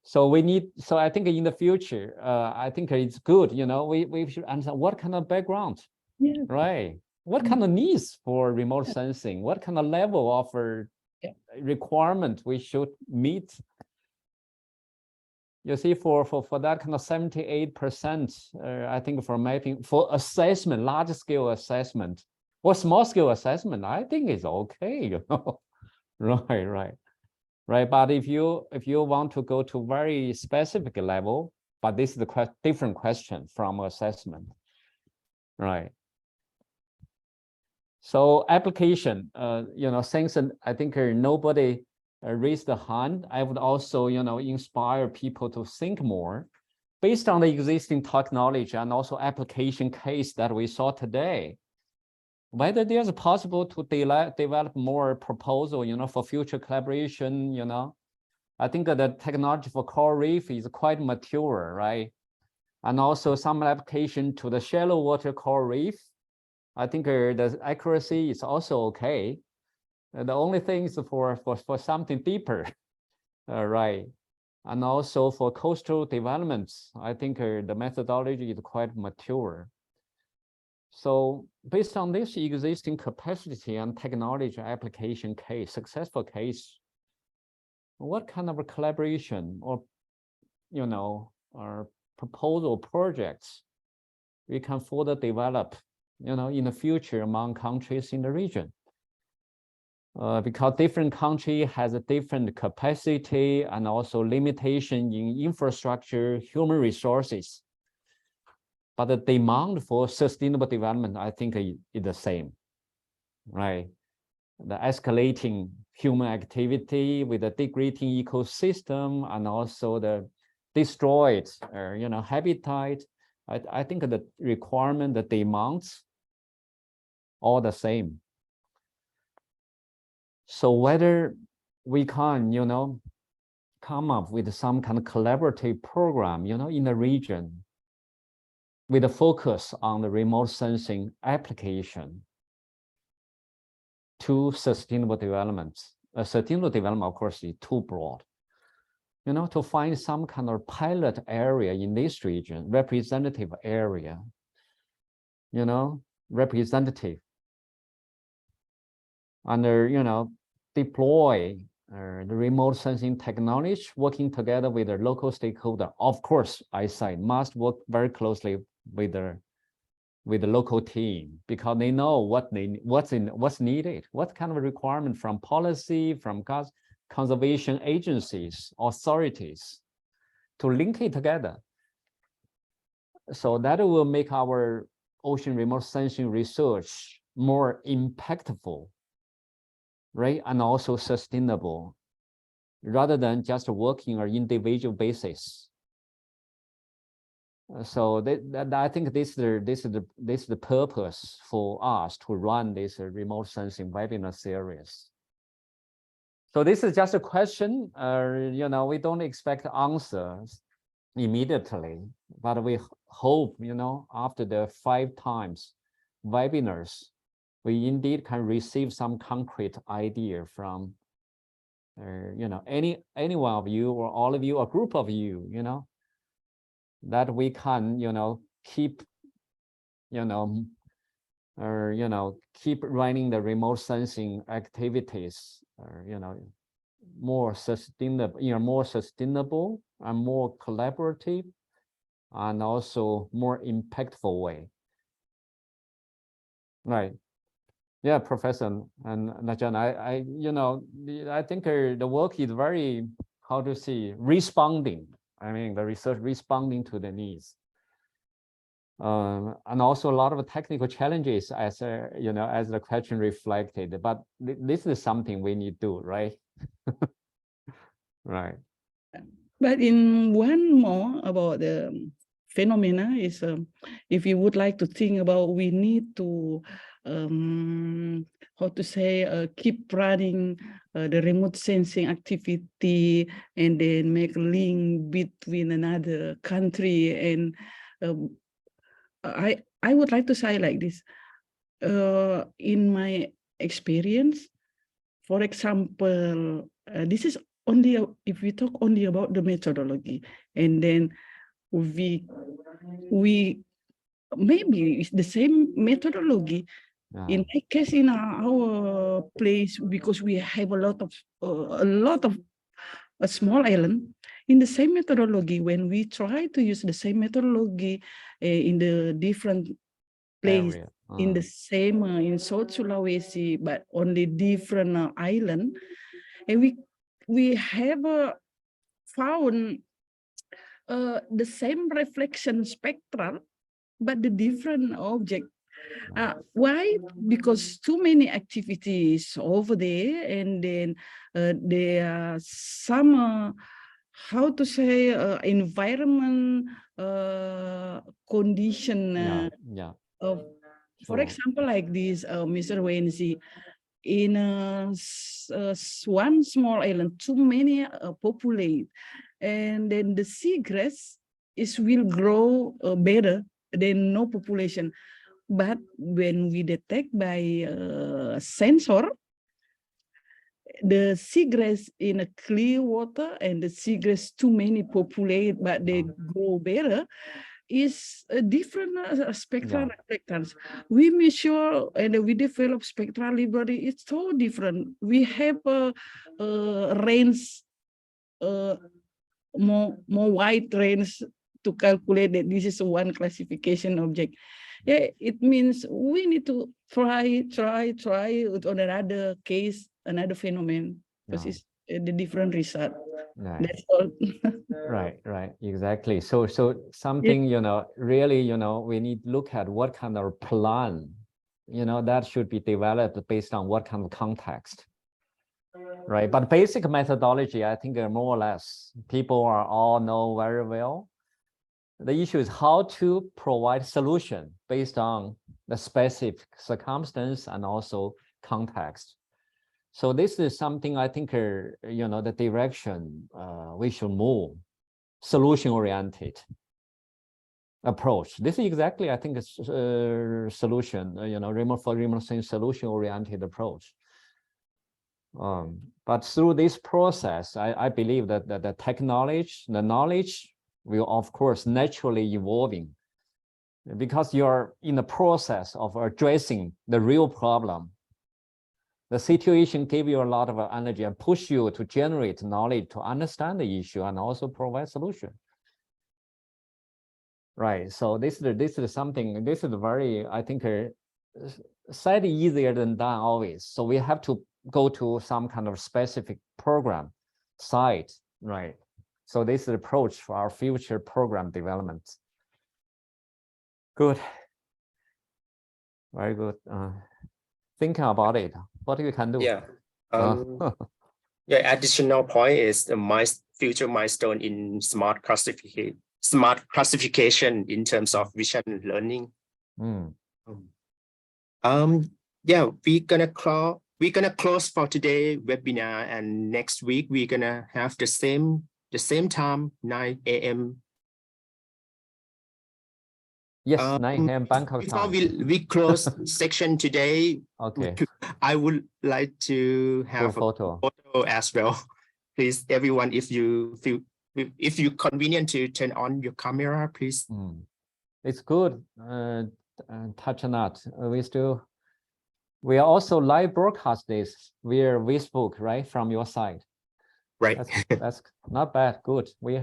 So we need, so I think in the future, I think it's good, you know, we should understand what kind of background, right? What kind of needs for remote sensing? What kind of level of requirement we should meet? You see, for that kind of 78%, I think for mapping, for assessment, large scale assessment or small scale assessment, I think it's okay, you know. Right. But if you want to go to very specific level, but this is the different question from assessment, right? So application, you know, since I think nobody raised the hand, I would also, you know, inspire people to think more based on the existing technology and also application case that we saw today. Whether there's possible to develop more proposal, you know, for future collaboration, you know. I think that the technology for coral reef is quite mature, right? And also some application to the shallow water coral reef. I think the accuracy is also okay. The only thing is for something deeper, right? And also for coastal developments, I think the methodology is quite mature. So based on this existing capacity and technology application case, successful case, what kind of a collaboration or, you know, or proposal projects we can further develop, you know, in the future among countries in the region? Because different country has a different capacity and also limitation in infrastructure, human resources. But the demand for sustainable development, I think, is the same, right? The escalating human activity with the degrading ecosystem and also the destroyed, you know, habitat. I think the requirement, the demands, all the same. So whether we can, you know, come up with some kind of collaborative program, you know, in the region with a focus on the remote sensing application to sustainable development. Sustainable development, of course, is too broad. You know, to find some kind of pilot area in this region, representative area, you know, representative. And, you know, deploy the remote sensing technology, working together with the local stakeholder. Of course, ISI must work very closely with the local team because they know what's needed, what kind of requirement from policy, from conservation agencies, authorities, to link it together. So that will make our ocean remote sensing research more impactful, right? And also sustainable, rather than just working on individual basis. So I think this is the purpose for us to run this remote sensing webinar series. So this is just a question. You know, we don't expect answers immediately, but we hope, you know, after the 5 times webinars, we indeed can receive some concrete idea from, you know, any one of you or all of you, a group of you, you know, that we can, you know, keep, you know, keep running the remote sensing activities, you know, more sustainable, you know, more sustainable and more collaborative, and also more impactful way. Right. Yeah, Professor and Najan, I you know, I think the work is very, how to say, responding. I mean, the research responding to the needs. And also a lot of technical challenges, as you know, as the question reflected. But this is something we need to do, right? Right. But in one more about the phenomena is, if you would like to think about, we need to how to say, keep running the remote sensing activity and then make a link between another country. And I would like to say like this, in my experience, for example, this is only if we talk only about the methodology, and then we maybe it's the same methodology. In my case, in our place, because we have a lot of a small island, in the same methodology, when we try to use the same methodology in the different place, Area. in the same in South Sulawesi, but only different island, and we have found the same reflection spectrum, but the different object. Why? Because too many activities over there, and then there are some how to say environment condition. For example, like this, Mr. Wensi, in one small island, too many populate, and then the seagrass will grow better than no population. But when we detect by sensor, the seagrass in a clear water and the seagrass too many populate, but they grow better, is a different spectral reflectance. We measure and we develop spectral library. It's so different. We have a range, more wide range to calculate that this is one classification object. Yeah, it means we need to try on another case, another phenomenon, because it's the different result. That's all. Right, exactly. So something, really, we need to look at what kind of plan, that should be developed based on what kind of context. Right, but basic methodology, I think more or less people all know very well. The issue is how to provide solution based on the specific circumstance and also context. So this is something I think, the direction we should move, solution-oriented approach. This is exactly, I think, a solution, remote sensing solution-oriented approach. But through this process, I believe that the knowledge will, of course, naturally evolving, because you're in the process of addressing the real problem. The situation gave you a lot of energy and push you to generate knowledge to understand the issue and also provide solution. Right. So this is something. This is very, I think, said easier than done always. So we have to go to some kind of specific program site, right? So this is the approach for our future program development. Good. Very good. Thinking about it, what you can do. Yeah. Yeah. Additional point is the future milestone in smart classification in terms of vision learning. Yeah, we're gonna close for today webinar, and next week we're gonna have the same time, 9 a.m. Yes, 9 a.m. Bangkok before time. we close section today, okay, I would like to have a photo as well. Please, everyone, if you convenient to turn on your camera, please. It's good. Touch or not, we are also live broadcast this via Facebook, right, from your side. Right. That's not bad. Good. We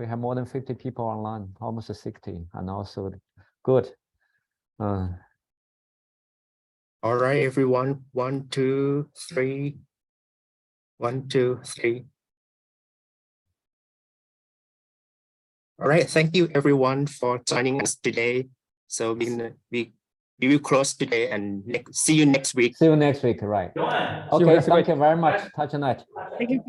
have more than 50 people online, almost 60, and also good. All right, everyone. 1, 2, 3. 1, 2, 3. All right. Thank you, everyone, for joining us today. So we will close today and see you next week. See you next week, right? Okay. Thank you very much. Touch or not. Thank you.